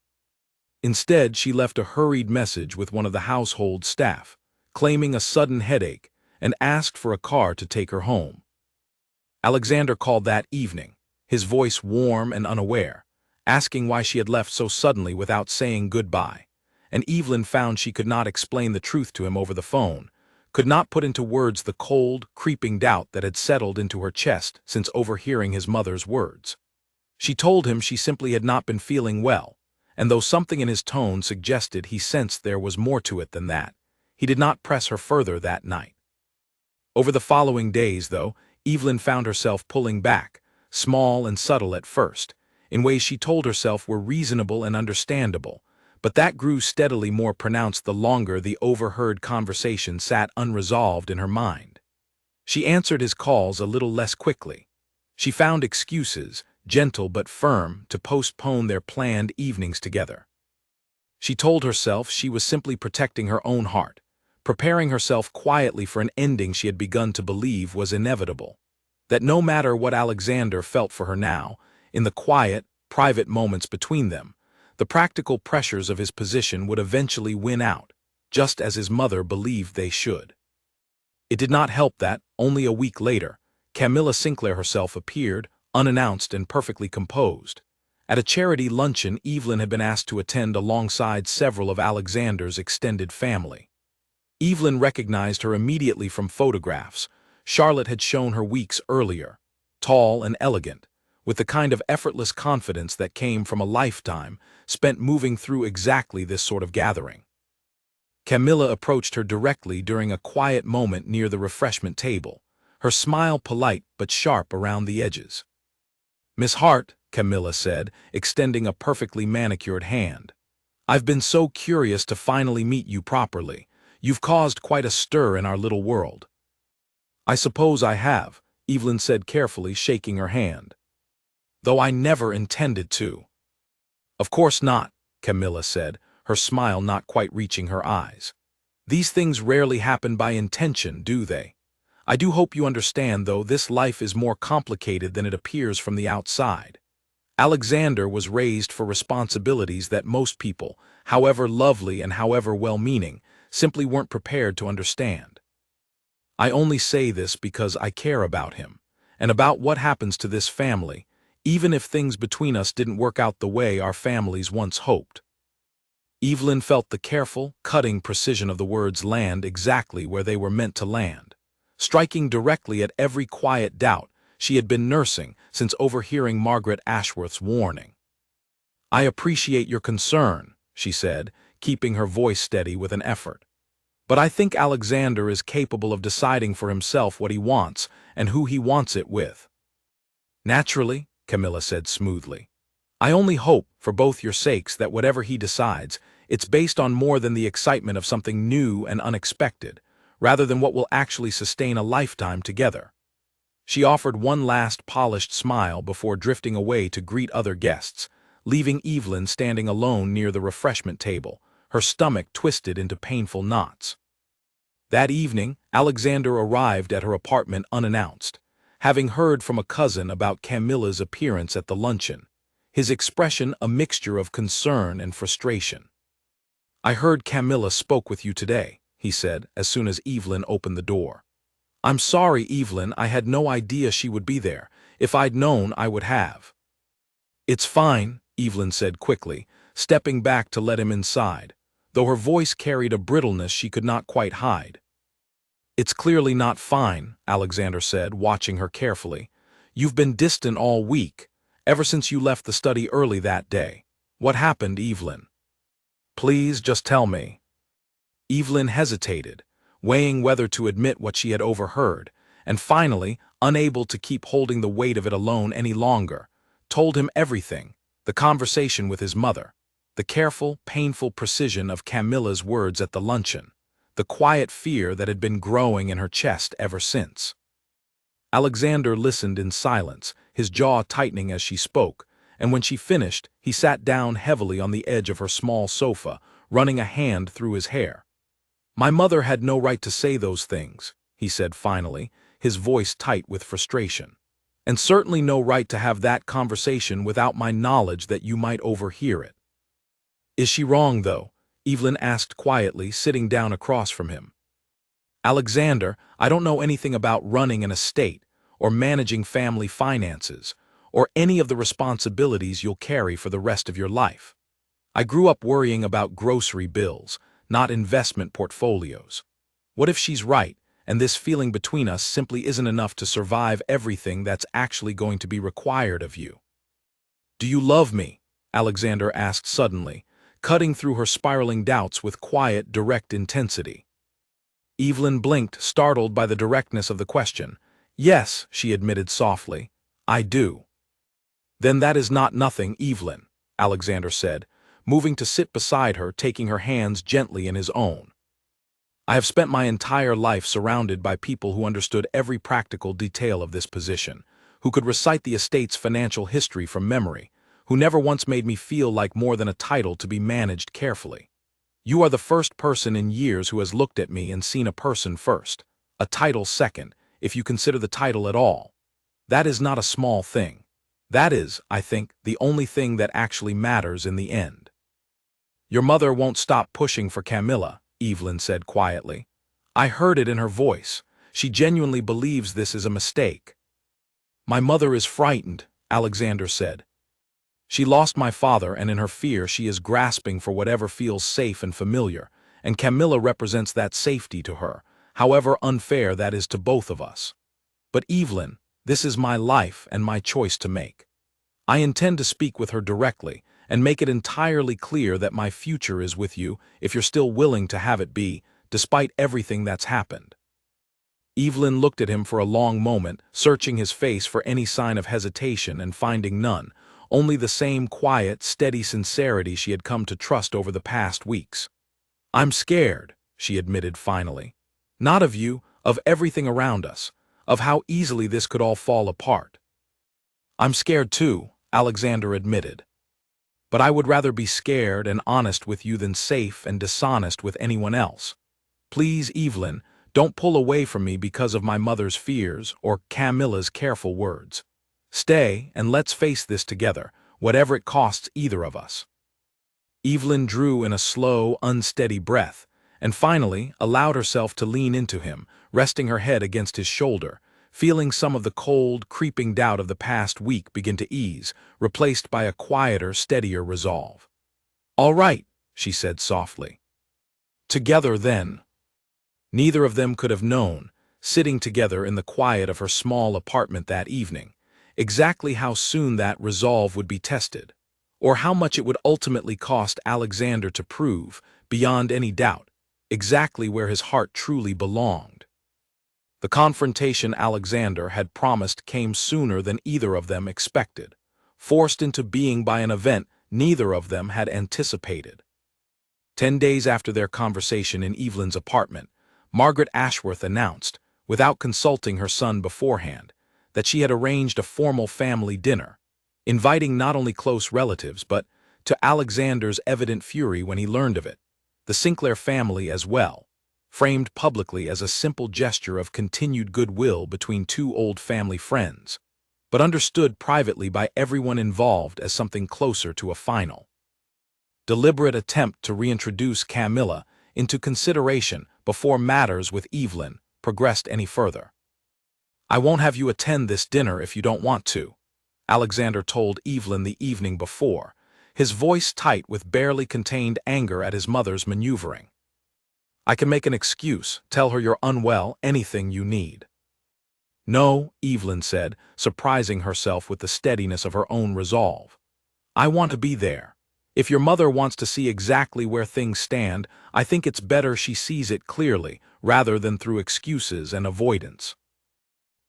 Speaker 1: Instead, she left a hurried message with one of the household staff, claiming a sudden headache, and asked for a car to take her home. Alexander called that evening, his voice warm and unaware, asking why she had left so suddenly without saying goodbye, and Evelyn found she could not explain the truth to him over the phone, could not put into words the cold, creeping doubt that had settled into her chest since overhearing his mother's words. She told him she simply had not been feeling well, and though something in his tone suggested he sensed there was more to it than that, he did not press her further that night. Over the following days, though, Evelyn found herself pulling back, small and subtle at first, in ways she told herself were reasonable and understandable, but that grew steadily more pronounced the longer the overheard conversation sat unresolved in her mind. She answered his calls a little less quickly. She found excuses, gentle but firm, to postpone their planned evenings together. She told herself she was simply protecting her own heart, preparing herself quietly for an ending she had begun to believe was inevitable, that no matter what Alexander felt for her now, in the quiet, private moments between them, the practical pressures of his position would eventually win out, just as his mother believed they should. It did not help that, only a week later, Camilla Sinclair herself appeared, unannounced and perfectly composed. At a charity luncheon Evelyn had been asked to attend alongside several of Alexander's extended family. Evelyn recognized her immediately from photographs. Charlotte had shown her weeks earlier, tall and elegant, with the kind of effortless confidence that came from a lifetime spent moving through exactly this sort of gathering. Camilla approached her directly during a quiet moment near the refreshment table, her smile polite but sharp around the edges. "Miss Hart," Camilla said, extending a perfectly manicured hand. "I've been so curious to finally meet you properly. You've caused quite a stir in our little world." "I suppose I have," Evelyn said carefully, shaking her hand. "Though I never intended to." "Of course not," Camilla said, her smile not quite reaching her eyes. "These things rarely happen by intention, do they? I do hope you understand, though, this life is more complicated than it appears from the outside. Alexander was raised for responsibilities that most people, however lovely and however well-meaning, simply weren't prepared to understand. I only say this because I care about him, and about what happens to this family, even if things between us didn't work out the way our families once hoped." Evelyn felt the careful, cutting precision of the words land exactly where they were meant to land, striking directly at every quiet doubt she had been nursing since overhearing Margaret Ashworth's warning. "I appreciate your concern," she said, keeping her voice steady with an effort. "But I think Alexander is capable of deciding for himself what he wants and who he wants it with." "Naturally," Camilla said smoothly. "I only hope, for both your sakes, that whatever he decides, it's based on more than the excitement of something new and unexpected, rather than what will actually sustain a lifetime together." She offered one last polished smile before drifting away to greet other guests, leaving Evelyn standing alone near the refreshment table, her stomach twisted into painful knots. That evening, Alexander arrived at her apartment unannounced, having heard from a cousin about Camilla's appearance at the luncheon, his expression a mixture of concern and frustration. "I heard Camilla spoke with you today," he said as soon as Evelyn opened the door. "I'm sorry, Evelyn, I had no idea she would be there. If I'd known, I would have." "It's fine," Evelyn said quickly, stepping back to let him inside, though her voice carried a brittleness she could not quite hide. "It's clearly not fine," Alexander said, watching her carefully. "You've been distant all week, ever since you left the study early that day. What happened, Evelyn? Please, just tell me." Evelyn hesitated, weighing whether to admit what she had overheard, and finally, unable to keep holding the weight of it alone any longer, told him everything: the conversation with his mother, the careful, painful precision of Camilla's words at the luncheon, the quiet fear that had been growing in her chest ever since. Alexander listened in silence, his jaw tightening as she spoke, and when she finished, he sat down heavily on the edge of her small sofa, running a hand through his hair. "My mother had no right to say those things," he said finally, his voice tight with frustration. "And certainly no right to have that conversation without my knowledge that you might overhear it." "Is she wrong, though?" Evelyn asked quietly, sitting down across from him. "Alexander, I don't know anything about running an estate, or managing family finances, or any of the responsibilities you'll carry for the rest of your life. I grew up worrying about grocery bills, not investment portfolios. What if she's right, and this feeling between us simply isn't enough to survive everything that's actually going to be required of you?" "Do you love me?" Alexander asked suddenly, cutting through her spiraling doubts with quiet, direct intensity. Evelyn blinked, startled by the directness of the question. "Yes," she admitted softly, "I do." "Then that is not nothing, Evelyn," Alexander said, moving to sit beside her, taking her hands gently in his own. "I have spent my entire life surrounded by people who understood every practical detail of this position, who could recite the estate's financial history from memory, who never once made me feel like more than a title to be managed carefully. You are the first person in years who has looked at me and seen a person first, a title second, if you consider the title at all. That is not a small thing. That is, I think, the only thing that actually matters in the end." "Your mother won't stop pushing for Camilla," Evelyn said quietly. "I heard it in her voice. She genuinely believes this is a mistake." "My mother is frightened," Alexander said. "She lost my father, and in her fear she is grasping for whatever feels safe and familiar, and Camilla represents that safety to her, however unfair that is to both of us. But Evelyn, this is my life and my choice to make. I intend to speak with her directly, and make it entirely clear that my future is with you if you're still willing to have it be, despite everything that's happened." Evelyn looked at him for a long moment, searching his face for any sign of hesitation and finding none, only the same quiet, steady sincerity she had come to trust over the past weeks. "I'm scared," she admitted finally. "Not of you, of everything around us, of how easily this could all fall apart." "I'm scared too," Alexander admitted. "But I would rather be scared and honest with you than safe and dishonest with anyone else. Please, Evelyn, don't pull away from me because of my mother's fears or Camilla's careful words. Stay, and let's face this together, whatever it costs either of us." Evelyn drew in a slow, unsteady breath, and finally allowed herself to lean into him, resting her head against his shoulder, feeling some of the cold, creeping doubt of the past week begin to ease, replaced by a quieter, steadier resolve. "All right," she said softly. "Together, then." Neither of them could have known, sitting together in the quiet of her small apartment that evening, exactly how soon that resolve would be tested, or how much it would ultimately cost Alexander to prove, beyond any doubt, exactly where his heart truly belonged. The confrontation Alexander had promised came sooner than either of them expected, forced into being by an event neither of them had anticipated. 10 days after their conversation in Evelyn's apartment, Margaret Ashworth announced, without consulting her son beforehand, that she had arranged a formal family dinner, inviting not only close relatives but, to Alexander's evident fury when he learned of it, the Sinclair family as well, framed publicly as a simple gesture of continued goodwill between two old family friends, but understood privately by everyone involved as something closer to a final, deliberate attempt to reintroduce Camilla into consideration before matters with Evelyn progressed any further. "I won't have you attend this dinner if you don't want to," Alexander told Evelyn the evening before, his voice tight with barely contained anger at his mother's maneuvering. "I can make an excuse, tell her you're unwell, anything you need." "No," Evelyn said, surprising herself with the steadiness of her own resolve. "I want to be there. If your mother wants to see exactly where things stand, I think it's better she sees it clearly, rather than through excuses and avoidance."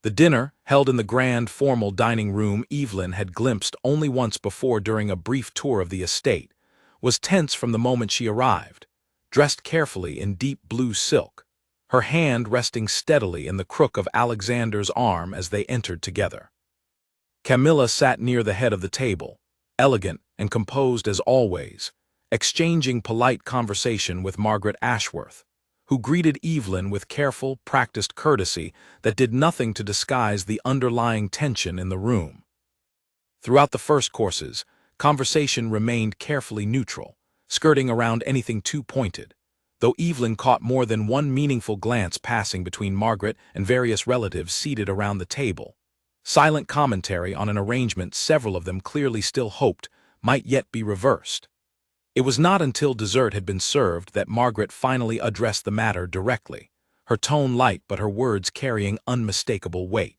Speaker 1: The dinner, held in the grand, formal dining room Evelyn had glimpsed only once before during a brief tour of the estate, was tense from the moment she arrived, dressed carefully in deep blue silk, her hand resting steadily in the crook of Alexander's arm as they entered together. Camilla sat near the head of the table, elegant and composed as always, exchanging polite conversation with Margaret Ashworth, who greeted Evelyn with careful, practiced courtesy that did nothing to disguise the underlying tension in the room. Throughout the first courses, conversation remained carefully neutral, skirting around anything too pointed, though Evelyn caught more than one meaningful glance passing between Margaret and various relatives seated around the table, silent commentary on an arrangement several of them clearly still hoped might yet be reversed. It was not until dessert had been served that Margaret finally addressed the matter directly, her tone light but her words carrying unmistakable weight.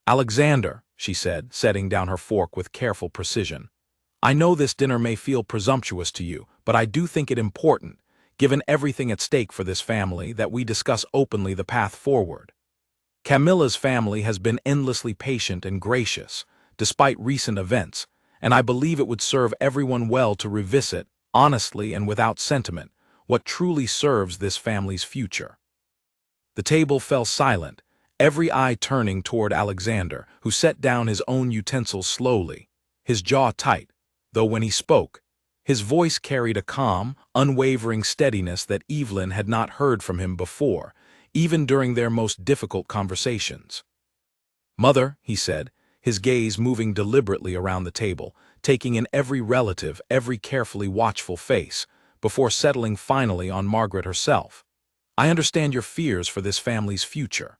Speaker 1: "Alexander," she said, setting down her fork with careful precision, "I know this dinner may feel presumptuous to you, but I do think it important, given everything at stake for this family, that we discuss openly the path forward. Camilla's family has been endlessly patient and gracious, despite recent events, and I believe it would serve everyone well to revisit, honestly and without sentiment, what truly serves this family's future." The table fell silent, every eye turning toward Alexander, who set down his own utensils slowly, his jaw tight, though when he spoke, his voice carried a calm, unwavering steadiness that Evelyn had not heard from him before, even during their most difficult conversations. "Mother," he said, his gaze moving deliberately around the table, taking in every relative, every carefully watchful face, before settling finally on Margaret herself. "I understand your fears for this family's future.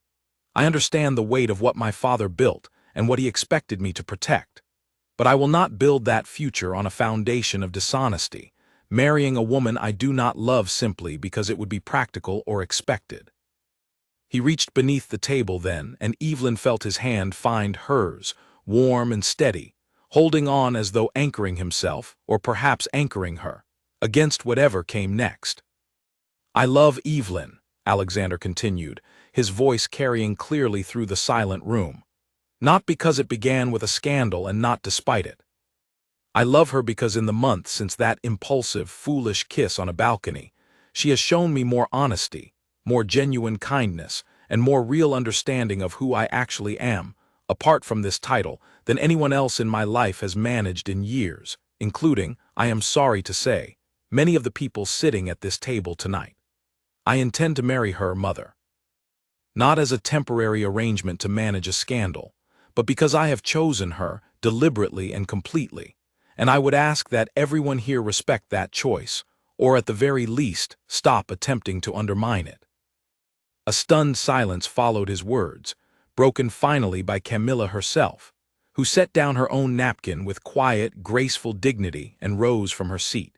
Speaker 1: I understand the weight of what my father built and what he expected me to protect. But I will not build that future on a foundation of dishonesty, marrying a woman I do not love simply because it would be practical or expected." He reached beneath the table then, and Evelyn felt his hand find hers, warm and steady, holding on as though anchoring himself, or perhaps anchoring her, against whatever came next. "I love Evelyn," Alexander continued, his voice carrying clearly through the silent room. "Not because it began with a scandal and not despite it. I love her because in the months since that impulsive, foolish kiss on a balcony, she has shown me more honesty, more genuine kindness, and more real understanding of who I actually am, apart from this title, than anyone else in my life has managed in years, including, I am sorry to say, many of the people sitting at this table tonight. I intend to marry her, Mother. Not as a temporary arrangement to manage a scandal, but because I have chosen her, deliberately and completely, and I would ask that everyone here respect that choice, or at the very least, stop attempting to undermine it." A stunned silence followed his words, broken finally by Camilla herself, who set down her own napkin with quiet, graceful dignity and rose from her seat.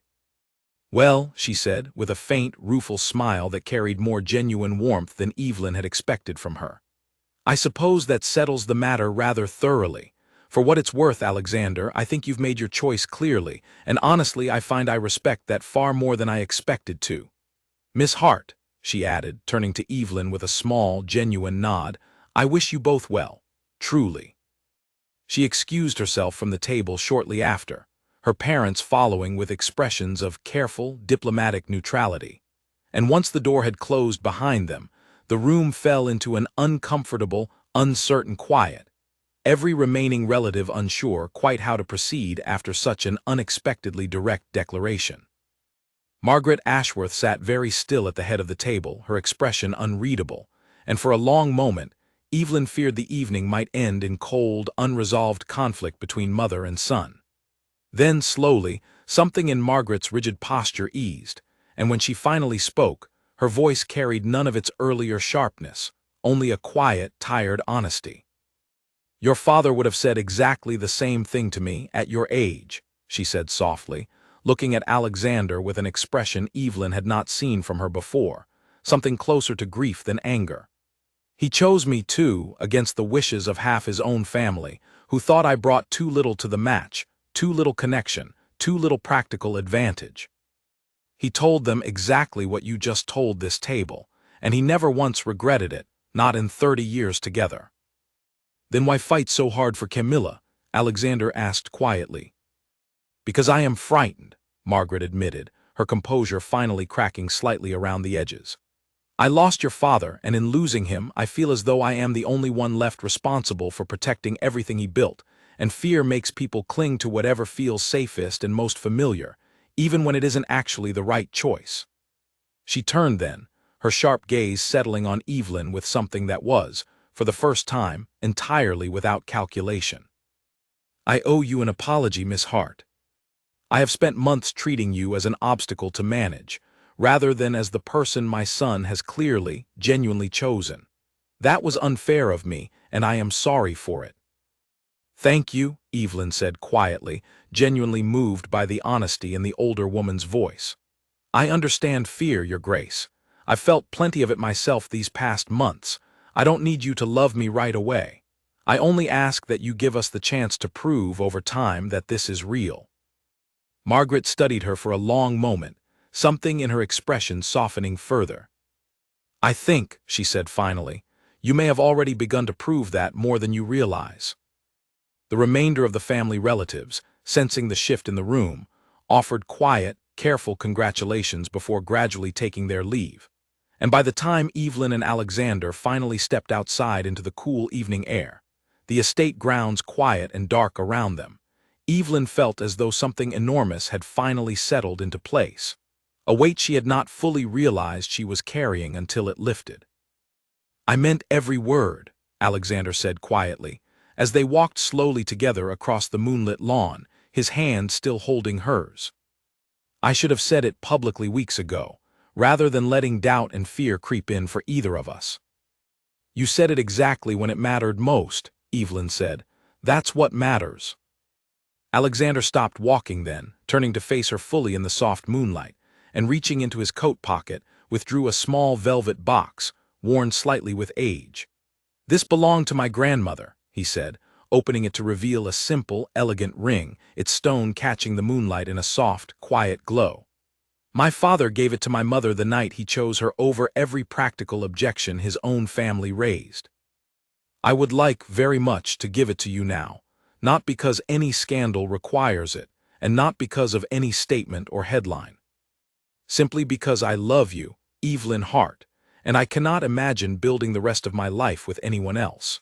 Speaker 1: "Well," she said, with a faint, rueful smile that carried more genuine warmth than Evelyn had expected from her, "I suppose that settles the matter rather thoroughly. For what it's worth, Alexander, I think you've made your choice clearly, and honestly I find I respect that far more than I expected to. Miss Hart," she added, turning to Evelyn with a small, genuine nod, "I wish you both well, truly." She excused herself from the table shortly after, her parents following with expressions of careful, diplomatic neutrality. And once the door had closed behind them, the room fell into an uncomfortable, uncertain quiet, every remaining relative unsure quite how to proceed after such an unexpectedly direct declaration. Margaret Ashworth sat very still at the head of the table, her expression unreadable, and for a long moment, Evelyn feared the evening might end in cold, unresolved conflict between mother and son. Then, slowly, something in Margaret's rigid posture eased, and when she finally spoke, her voice carried none of its earlier sharpness, only a quiet, tired honesty. "Your father would have said exactly the same thing to me at your age," she said softly, looking at Alexander with an expression Evelyn had not seen from her before, something closer to grief than anger. "He chose me, too, against the wishes of half his own family, who thought I brought too little to the match, too little connection, too little practical advantage. He told them exactly what you just told this table, and he never once regretted it, not in 30 years together." "Then why fight so hard for Camilla?" Alexander asked quietly. "Because I am frightened," Margaret admitted, her composure finally cracking slightly around the edges. "I lost your father, and in losing him, I feel as though I am the only one left responsible for protecting everything he built, and fear makes people cling to whatever feels safest and most familiar, even when it isn't actually the right choice." She turned then, her sharp gaze settling on Evelyn with something that was, for the first time, entirely without calculation. "I owe you an apology, Miss Hart. I have spent months treating you as an obstacle to manage, rather than as the person my son has clearly, genuinely chosen. That was unfair of me, and I am sorry for it." "Thank you," Evelyn said quietly, genuinely moved by the honesty in the older woman's voice. "I understand fear, Your Grace. I've felt plenty of it myself these past months. I don't need you to love me right away. I only ask that you give us the chance to prove over time that this is real." Margaret studied her for a long moment, something in her expression softening further. "I think," she said finally, "you may have already begun to prove that more than you realize." The remainder of the family relatives, sensing the shift in the room, offered quiet, careful congratulations before gradually taking their leave. And by the time Evelyn and Alexander finally stepped outside into the cool evening air, the estate grounds quiet and dark around them, Evelyn felt as though something enormous had finally settled into place, a weight she had not fully realized she was carrying until it lifted. "I meant every word," Alexander said quietly, as they walked slowly together across the moonlit lawn, his hand still holding hers. "I should have said it publicly weeks ago, rather than letting doubt and fear creep in for either of us." "You said it exactly when it mattered most," Evelyn said. "That's what matters." Alexander stopped walking then, turning to face her fully in the soft moonlight, and reaching into his coat pocket, withdrew a small velvet box, worn slightly with age. "This belonged to my grandmother," he said, opening it to reveal a simple, elegant ring, its stone catching the moonlight in a soft, quiet glow. "My father gave it to my mother the night he chose her over every practical objection his own family raised. I would like very much to give it to you now, not because any scandal requires it, and not because of any statement or headline. Simply because I love you, Evelyn Hart, and I cannot imagine building the rest of my life with anyone else."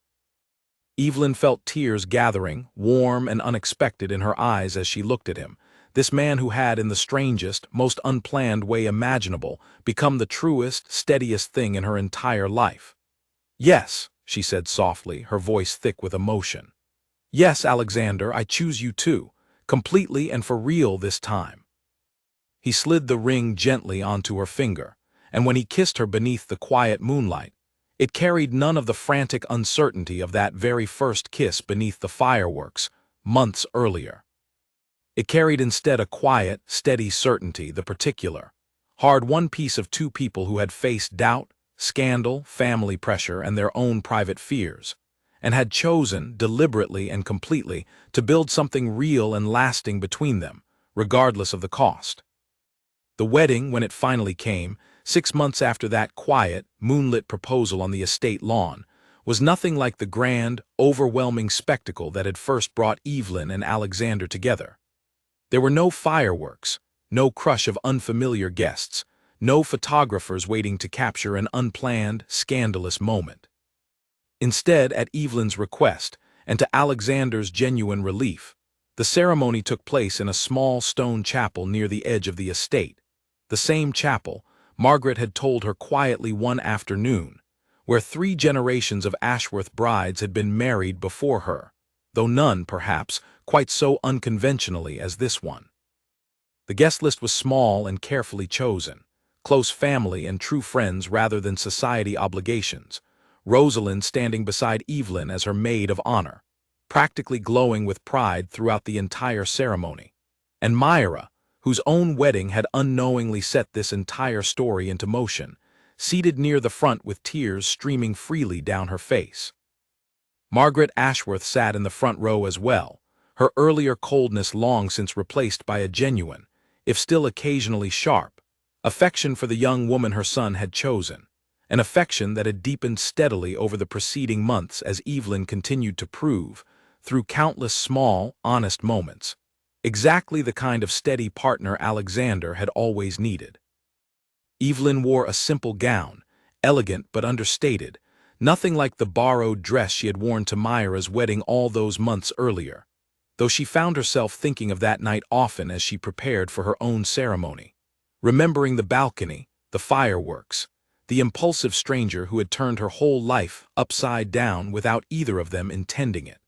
Speaker 1: Evelyn felt tears gathering, warm and unexpected in her eyes as she looked at him, this man who had, in the strangest, most unplanned way imaginable, become the truest, steadiest thing in her entire life. "Yes," she said softly, her voice thick with emotion. "Yes, Alexander, I choose you too, completely and for real this time." He slid the ring gently onto her finger, and when he kissed her beneath the quiet moonlight, it carried none of the frantic uncertainty of that very first kiss beneath the fireworks, months earlier. It carried instead a quiet, steady certainty, the particular, hard-won piece of two people who had faced doubt, scandal, family pressure, and their own private fears, and had chosen, deliberately and completely, to build something real and lasting between them, regardless of the cost. The wedding, when it finally came, 6 months after that quiet, moonlit proposal on the estate lawn, was nothing like the grand, overwhelming spectacle that had first brought Evelyn and Alexander together. There were no fireworks, no crush of unfamiliar guests, no photographers waiting to capture an unplanned, scandalous moment. Instead, at Evelyn's request, and to Alexander's genuine relief, the ceremony took place in a small stone chapel near the edge of the estate, the same chapel Margaret had told her quietly one afternoon, where 3 generations of Ashworth brides had been married before her, though none, perhaps, quite so unconventionally as this one. The guest list was small and carefully chosen, close family and true friends rather than society obligations, Rosalind standing beside Evelyn as her maid of honor, practically glowing with pride throughout the entire ceremony, and Myra, whose own wedding had unknowingly set this entire story into motion, seated near the front with tears streaming freely down her face. Margaret Ashworth sat in the front row as well, her earlier coldness long since replaced by a genuine, if still occasionally sharp, affection for the young woman her son had chosen, an affection that had deepened steadily over the preceding months as Evelyn continued to prove, through countless small, honest moments, exactly the kind of steady partner Alexander had always needed. Evelyn wore a simple gown, elegant but understated, nothing like the borrowed dress she had worn to Myra's wedding all those months earlier, though she found herself thinking of that night often as she prepared for her own ceremony, remembering the balcony, the fireworks, the impulsive stranger who had turned her whole life upside down without either of them intending it.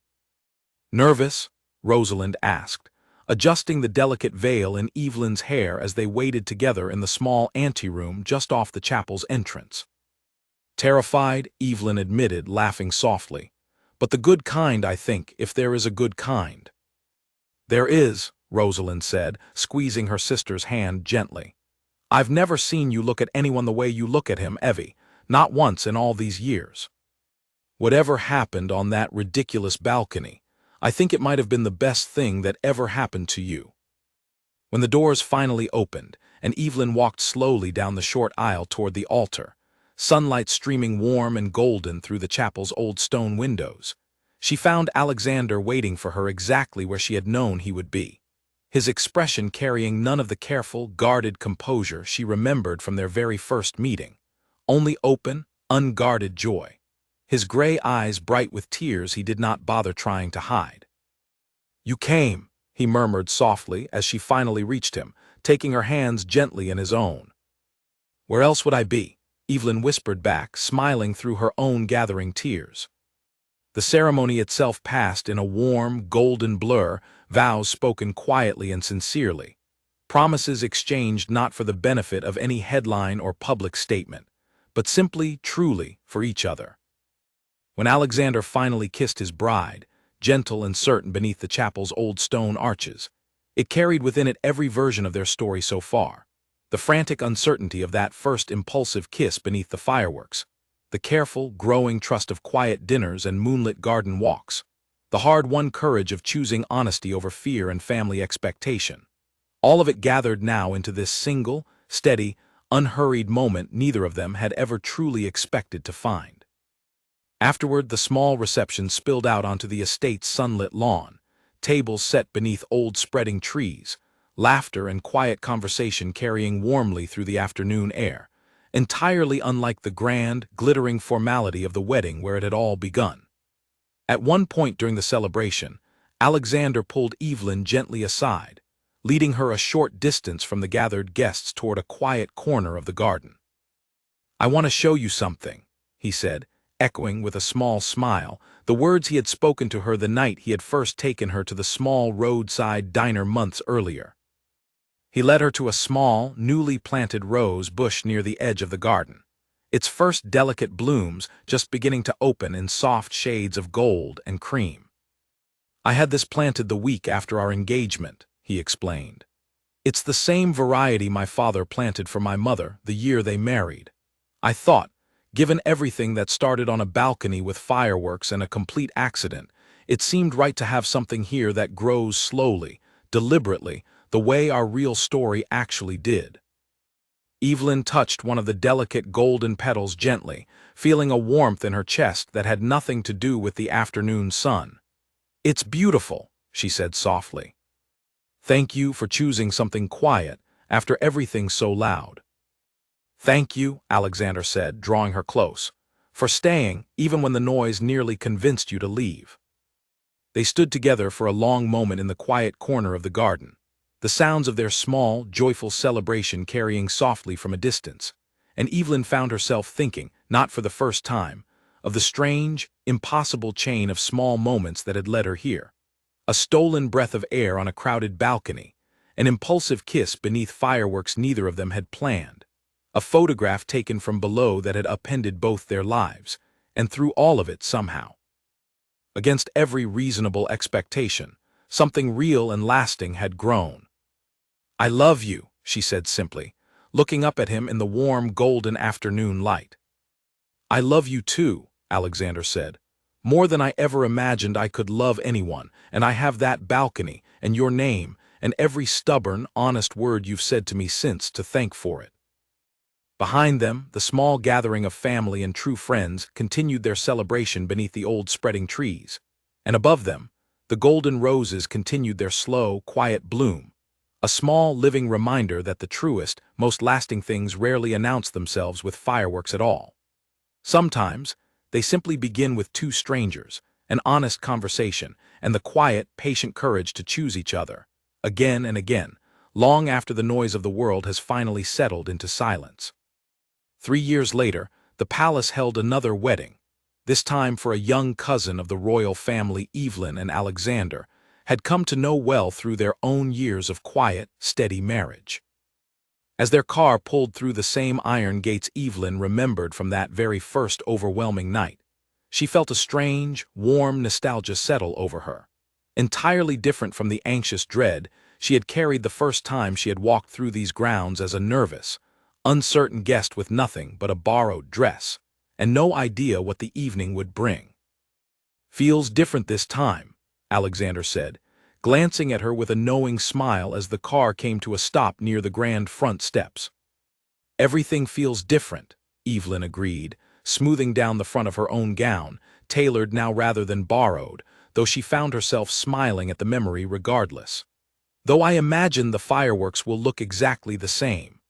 Speaker 1: "Nervous?" Rosalind asked, adjusting the delicate veil in Evelyn's hair as they waited together in the small anteroom just off the chapel's entrance. "Terrified," Evelyn admitted, laughing softly. "But the good kind, I think, if there is a good kind." "There is," Rosalind said, squeezing her sister's hand gently. "I've never seen you look at anyone the way you look at him, Evie, not once in all these years. Whatever happened on that ridiculous balcony, I think it might have been the best thing that ever happened to you." When the doors finally opened, and Evelyn walked slowly down the short aisle toward the altar, sunlight streaming warm and golden through the chapel's old stone windows, she found Alexander waiting for her exactly where she had known he would be, his expression carrying none of the careful, guarded composure she remembered from their very first meeting, only open, unguarded joy, his gray eyes bright with tears he did not bother trying to hide. "You came," he murmured softly as she finally reached him, taking her hands gently in his own. "Where else would I be?" Evelyn whispered back, smiling through her own gathering tears. The ceremony itself passed in a warm, golden blur, vows spoken quietly and sincerely, promises exchanged not for the benefit of any headline or public statement, but simply, truly, for each other. When Alexander finally kissed his bride, gentle and certain beneath the chapel's old stone arches, it carried within it every version of their story so far, the frantic uncertainty of that first impulsive kiss beneath the fireworks, the careful, growing trust of quiet dinners and moonlit garden walks, the hard-won courage of choosing honesty over fear and family expectation. All of it gathered now into this single, steady, unhurried moment neither of them had ever truly expected to find. Afterward, the small reception spilled out onto the estate's sunlit lawn, tables set beneath old spreading trees, laughter and quiet conversation carrying warmly through the afternoon air, entirely unlike the grand, glittering formality of the wedding where it had all begun. At one point during the celebration, Alexander pulled Evelyn gently aside, leading her a short distance from the gathered guests toward a quiet corner of the garden. "I want to show you something," he said, echoing with a small smile the words he had spoken to her the night he had first taken her to the small roadside diner months earlier. He led her to a small, newly planted rose bush near the edge of the garden, its first delicate blooms just beginning to open in soft shades of gold and cream. "I had this planted the week after our engagement," he explained. "It's the same variety my father planted for my mother the year they married. I thought, given everything that started on a balcony with fireworks and a complete accident, it seemed right to have something here that grows slowly, deliberately, the way our real story actually did." Evelyn touched one of the delicate golden petals gently, feeling a warmth in her chest that had nothing to do with the afternoon sun. "It's beautiful," she said softly. "Thank you for choosing something quiet after everything so loud." "Thank you," Alexander said, drawing her close, "for staying even when the noise nearly convinced you to leave." They stood together for a long moment in the quiet corner of the garden, the sounds of their small, joyful celebration carrying softly from a distance, and Evelyn found herself thinking, not for the first time, of the strange, impossible chain of small moments that had led her here. A stolen breath of air on a crowded balcony, an impulsive kiss beneath fireworks neither of them had planned, a photograph taken from below that had upended both their lives, and through all of it somehow, against every reasonable expectation, something real and lasting had grown. "I love you," she said simply, looking up at him in the warm golden afternoon light. "I love you too," Alexander said, "more than I ever imagined I could love anyone, and I have that balcony, and your name, and every stubborn, honest word you've said to me since to thank for it." Behind them, the small gathering of family and true friends continued their celebration beneath the old spreading trees, and above them, the golden roses continued their slow, quiet bloom, a small living reminder that the truest, most lasting things rarely announce themselves with fireworks at all. Sometimes, they simply begin with two strangers, an honest conversation, and the quiet, patient courage to choose each other, again and again, long after the noise of the world has finally settled into silence. 3 years later, the palace held another wedding, this time for a young cousin of the royal family Evelyn and Alexander had come to know well through their own years of quiet, steady marriage. As their car pulled through the same iron gates Evelyn remembered from that very first overwhelming night, she felt a strange, warm nostalgia settle over her, entirely different from the anxious dread she had carried the first time she had walked through these grounds as a nervous, uncertain guest with nothing but a borrowed dress, and no idea what the evening would bring. "Feels different this time," Alexander said, glancing at her with a knowing smile as the car came to a stop near the grand front steps. "Everything feels different," Evelyn agreed, smoothing down the front of her own gown, tailored now rather than borrowed, though she found herself smiling at the memory regardless. "Though I imagine the fireworks will look exactly the same."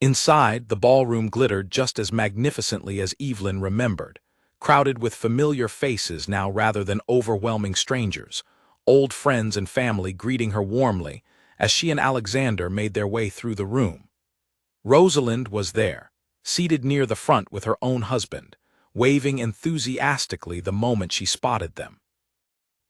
Speaker 1: Inside, the ballroom glittered just as magnificently as Evelyn remembered, crowded with familiar faces now rather than overwhelming strangers, old friends and family greeting her warmly as she and Alexander made their way through the room. Rosalind was there, seated near the front with her own husband, waving enthusiastically the moment she spotted them.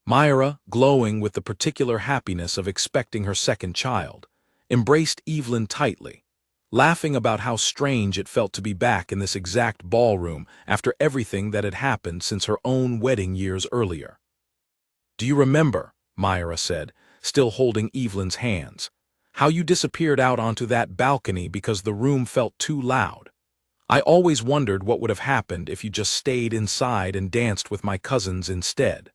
Speaker 1: Myra, glowing with the particular happiness of expecting her second child, embraced Evelyn tightly, laughing about how strange it felt to be back in this exact ballroom after everything that had happened since her own wedding years earlier. "Do you remember," Myra said, still holding Evelyn's hands, "how you disappeared out onto that balcony because the room felt too loud? I always wondered what would have happened if you just stayed inside and danced with my cousins instead."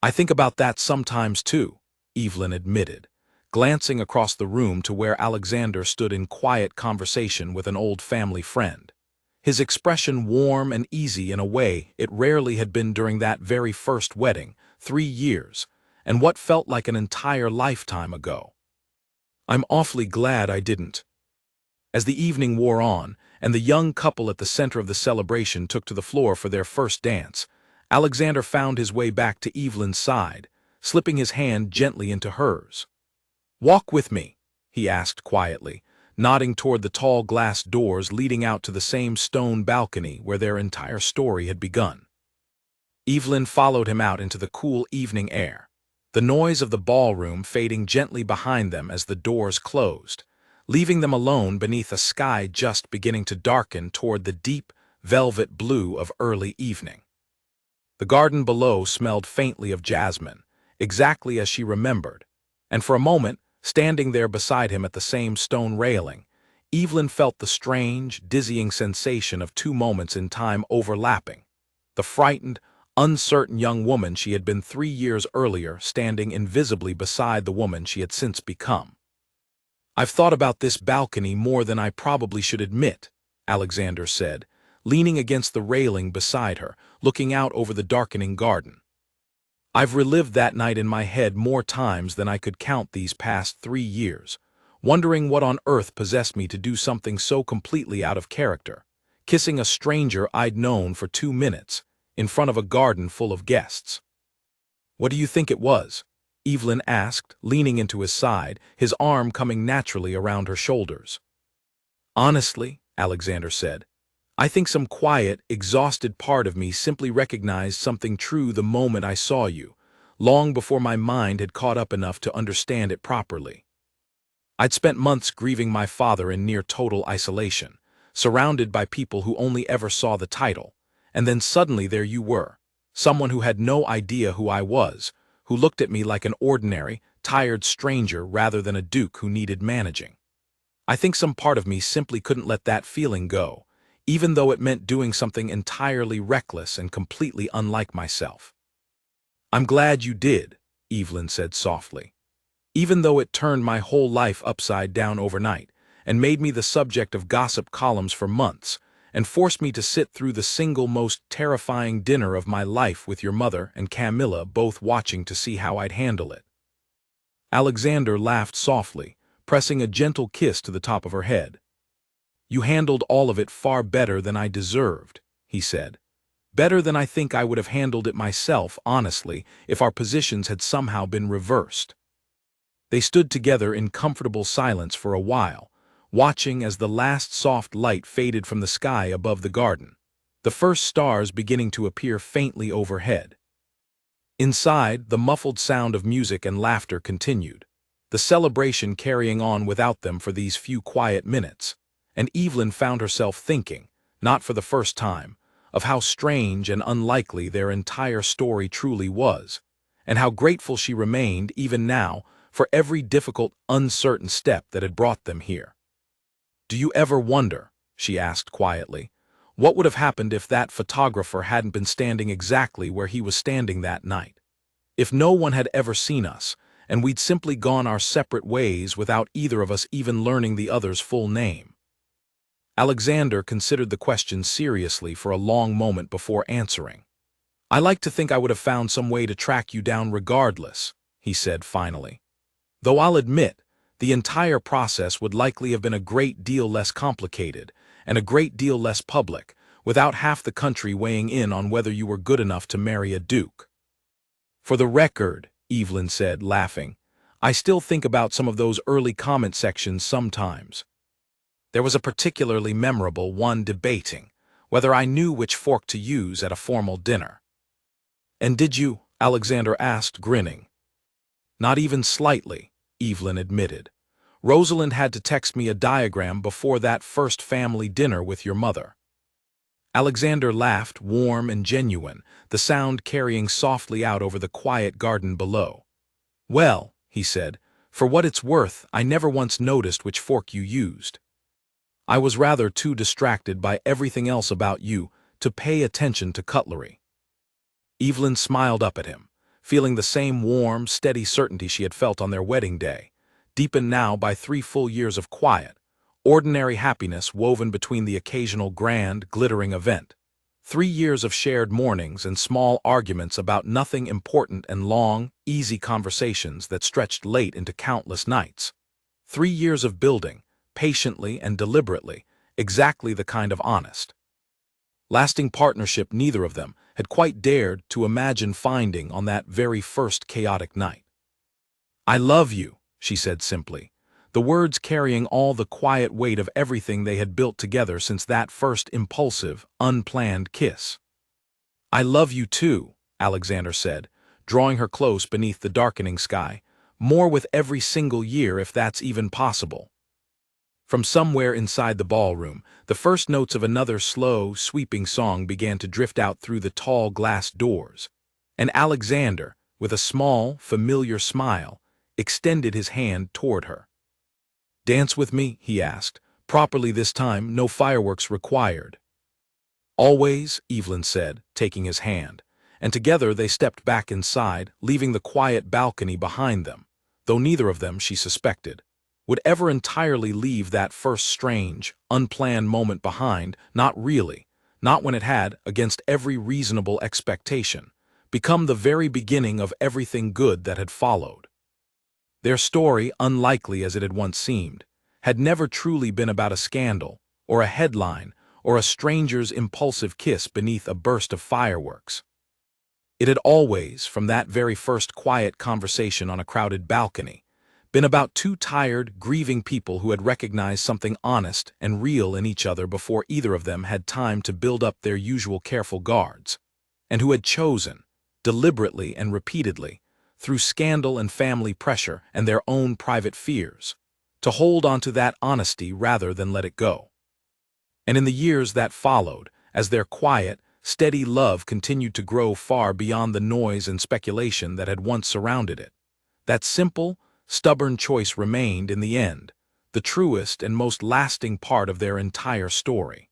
Speaker 1: I think about that sometimes too, Evelyn admitted, glancing across the room to where Alexander stood in quiet conversation with an old family friend. His expression warm and easy in a way it rarely had been during that very first wedding, 3 years, and what felt like an entire lifetime ago. I'm awfully glad I didn't. As the evening wore on, and the young couple at the center of the celebration took to the floor for their first dance, Alexander found his way back to Evelyn's side, slipping his hand gently into hers. "Walk with me," he asked quietly, nodding toward the tall glass doors leading out to the same stone balcony where their entire story had begun. Evelyn followed him out into the cool evening air, the noise of the ballroom fading gently behind them as the doors closed, leaving them alone beneath a sky just beginning to darken toward the deep, velvet blue of early evening. The garden below smelled faintly of jasmine, exactly as she remembered, and for a moment, standing there beside him at the same stone railing, Evelyn felt the strange, dizzying sensation of two moments in time overlapping. The frightened, uncertain young woman she had been 3 years earlier standing invisibly beside the woman she had since become. "I've thought about this balcony more than I probably should admit," Alexander said, leaning against the railing beside her, looking out over the darkening garden. "I've relived that night in my head more times than I could count these past 3 years, wondering what on earth possessed me to do something so completely out of character, kissing a stranger I'd known for 2 minutes, in front of a garden full of guests." "What do you think it was?" Evelyn asked, leaning into his side, his arm coming naturally around her shoulders. "Honestly," Alexander said, "I think some quiet, exhausted part of me simply recognized something true the moment I saw you, long before my mind had caught up enough to understand it properly. I'd spent months grieving my father in near total isolation, surrounded by people who only ever saw the title, and then suddenly there you were, someone who had no idea who I was, who looked at me like an ordinary, tired stranger rather than a duke who needed managing. I think some part of me simply couldn't let that feeling go, even though it meant doing something entirely reckless and completely unlike myself." "I'm glad you did," Evelyn said softly. "Even though it turned my whole life upside down overnight, and made me the subject of gossip columns for months, and forced me to sit through the single most terrifying dinner of my life with your mother and Camilla both watching to see how I'd handle it." Alexander laughed softly, pressing a gentle kiss to the top of her head. "You handled all of it far better than I deserved," he said. "Better than I think I would have handled it myself, honestly, if our positions had somehow been reversed." They stood together in comfortable silence for a while, watching as the last soft light faded from the sky above the garden, the first stars beginning to appear faintly overhead. Inside, the muffled sound of music and laughter continued, the celebration carrying on without them for these few quiet minutes, and Evelyn found herself thinking, not for the first time, of how strange and unlikely their entire story truly was, and how grateful she remained, even now, for every difficult, uncertain step that had brought them here. "Do you ever wonder," she asked quietly, "what would have happened if that photographer hadn't been standing exactly where he was standing that night? If no one had ever seen us, and we'd simply gone our separate ways without either of us even learning the other's full name?" Alexander considered the question seriously for a long moment before answering. "I like to think I would have found some way to track you down regardless," he said finally. "Though I'll admit, the entire process would likely have been a great deal less complicated and a great deal less public, without half the country weighing in on whether you were good enough to marry a duke." "For the record," Evelyn said, laughing, "I still think about some of those early comment sections sometimes. There was a particularly memorable one debating whether I knew which fork to use at a formal dinner." "And did you?" Alexander asked, grinning. "Not even slightly," Evelyn admitted. "Rosalind had to text me a diagram before that first family dinner with your mother." Alexander laughed, warm and genuine, the sound carrying softly out over the quiet garden below. "Well," he said, "for what it's worth, I never once noticed which fork you used. I was rather too distracted by everything else about you to pay attention to cutlery." Evelyn smiled up at him, feeling the same warm, steady certainty she had felt on their wedding day, deepened now by 3 full years of quiet, ordinary happiness woven between the occasional grand, glittering event. 3 years of shared mornings and small arguments about nothing important and long, easy conversations that stretched late into countless nights. 3 years of building, patiently and deliberately, exactly the kind of honest, lasting partnership neither of them had quite dared to imagine finding on that very first chaotic night. "I love you," she said simply, the words carrying all the quiet weight of everything they had built together since that first impulsive, unplanned kiss. "I love you too," Alexander said, drawing her close beneath the darkening sky, "more with every single year if that's even possible." From somewhere inside the ballroom, the first notes of another slow, sweeping song began to drift out through the tall glass doors, and Alexander, with a small, familiar smile, extended his hand toward her. "Dance with me?" he asked. "Properly this time, no fireworks required." "Always," Evelyn said, taking his hand, and together they stepped back inside, leaving the quiet balcony behind them, though neither of them, she suspected, would ever entirely leave that first strange, unplanned moment behind, not really, not when it had, against every reasonable expectation, become the very beginning of everything good that had followed. Their story, unlikely as it had once seemed, had never truly been about a scandal, or a headline, or a stranger's impulsive kiss beneath a burst of fireworks. It had always, from that very first quiet conversation on a crowded balcony, been about two tired, grieving people who had recognized something honest and real in each other before either of them had time to build up their usual careful guards, and who had chosen, deliberately and repeatedly, through scandal and family pressure and their own private fears, to hold on to that honesty rather than let it go. And in the years that followed, as their quiet, steady love continued to grow far beyond the noise and speculation that had once surrounded it, that simple, stubborn choice remained, in the end, the truest and most lasting part of their entire story.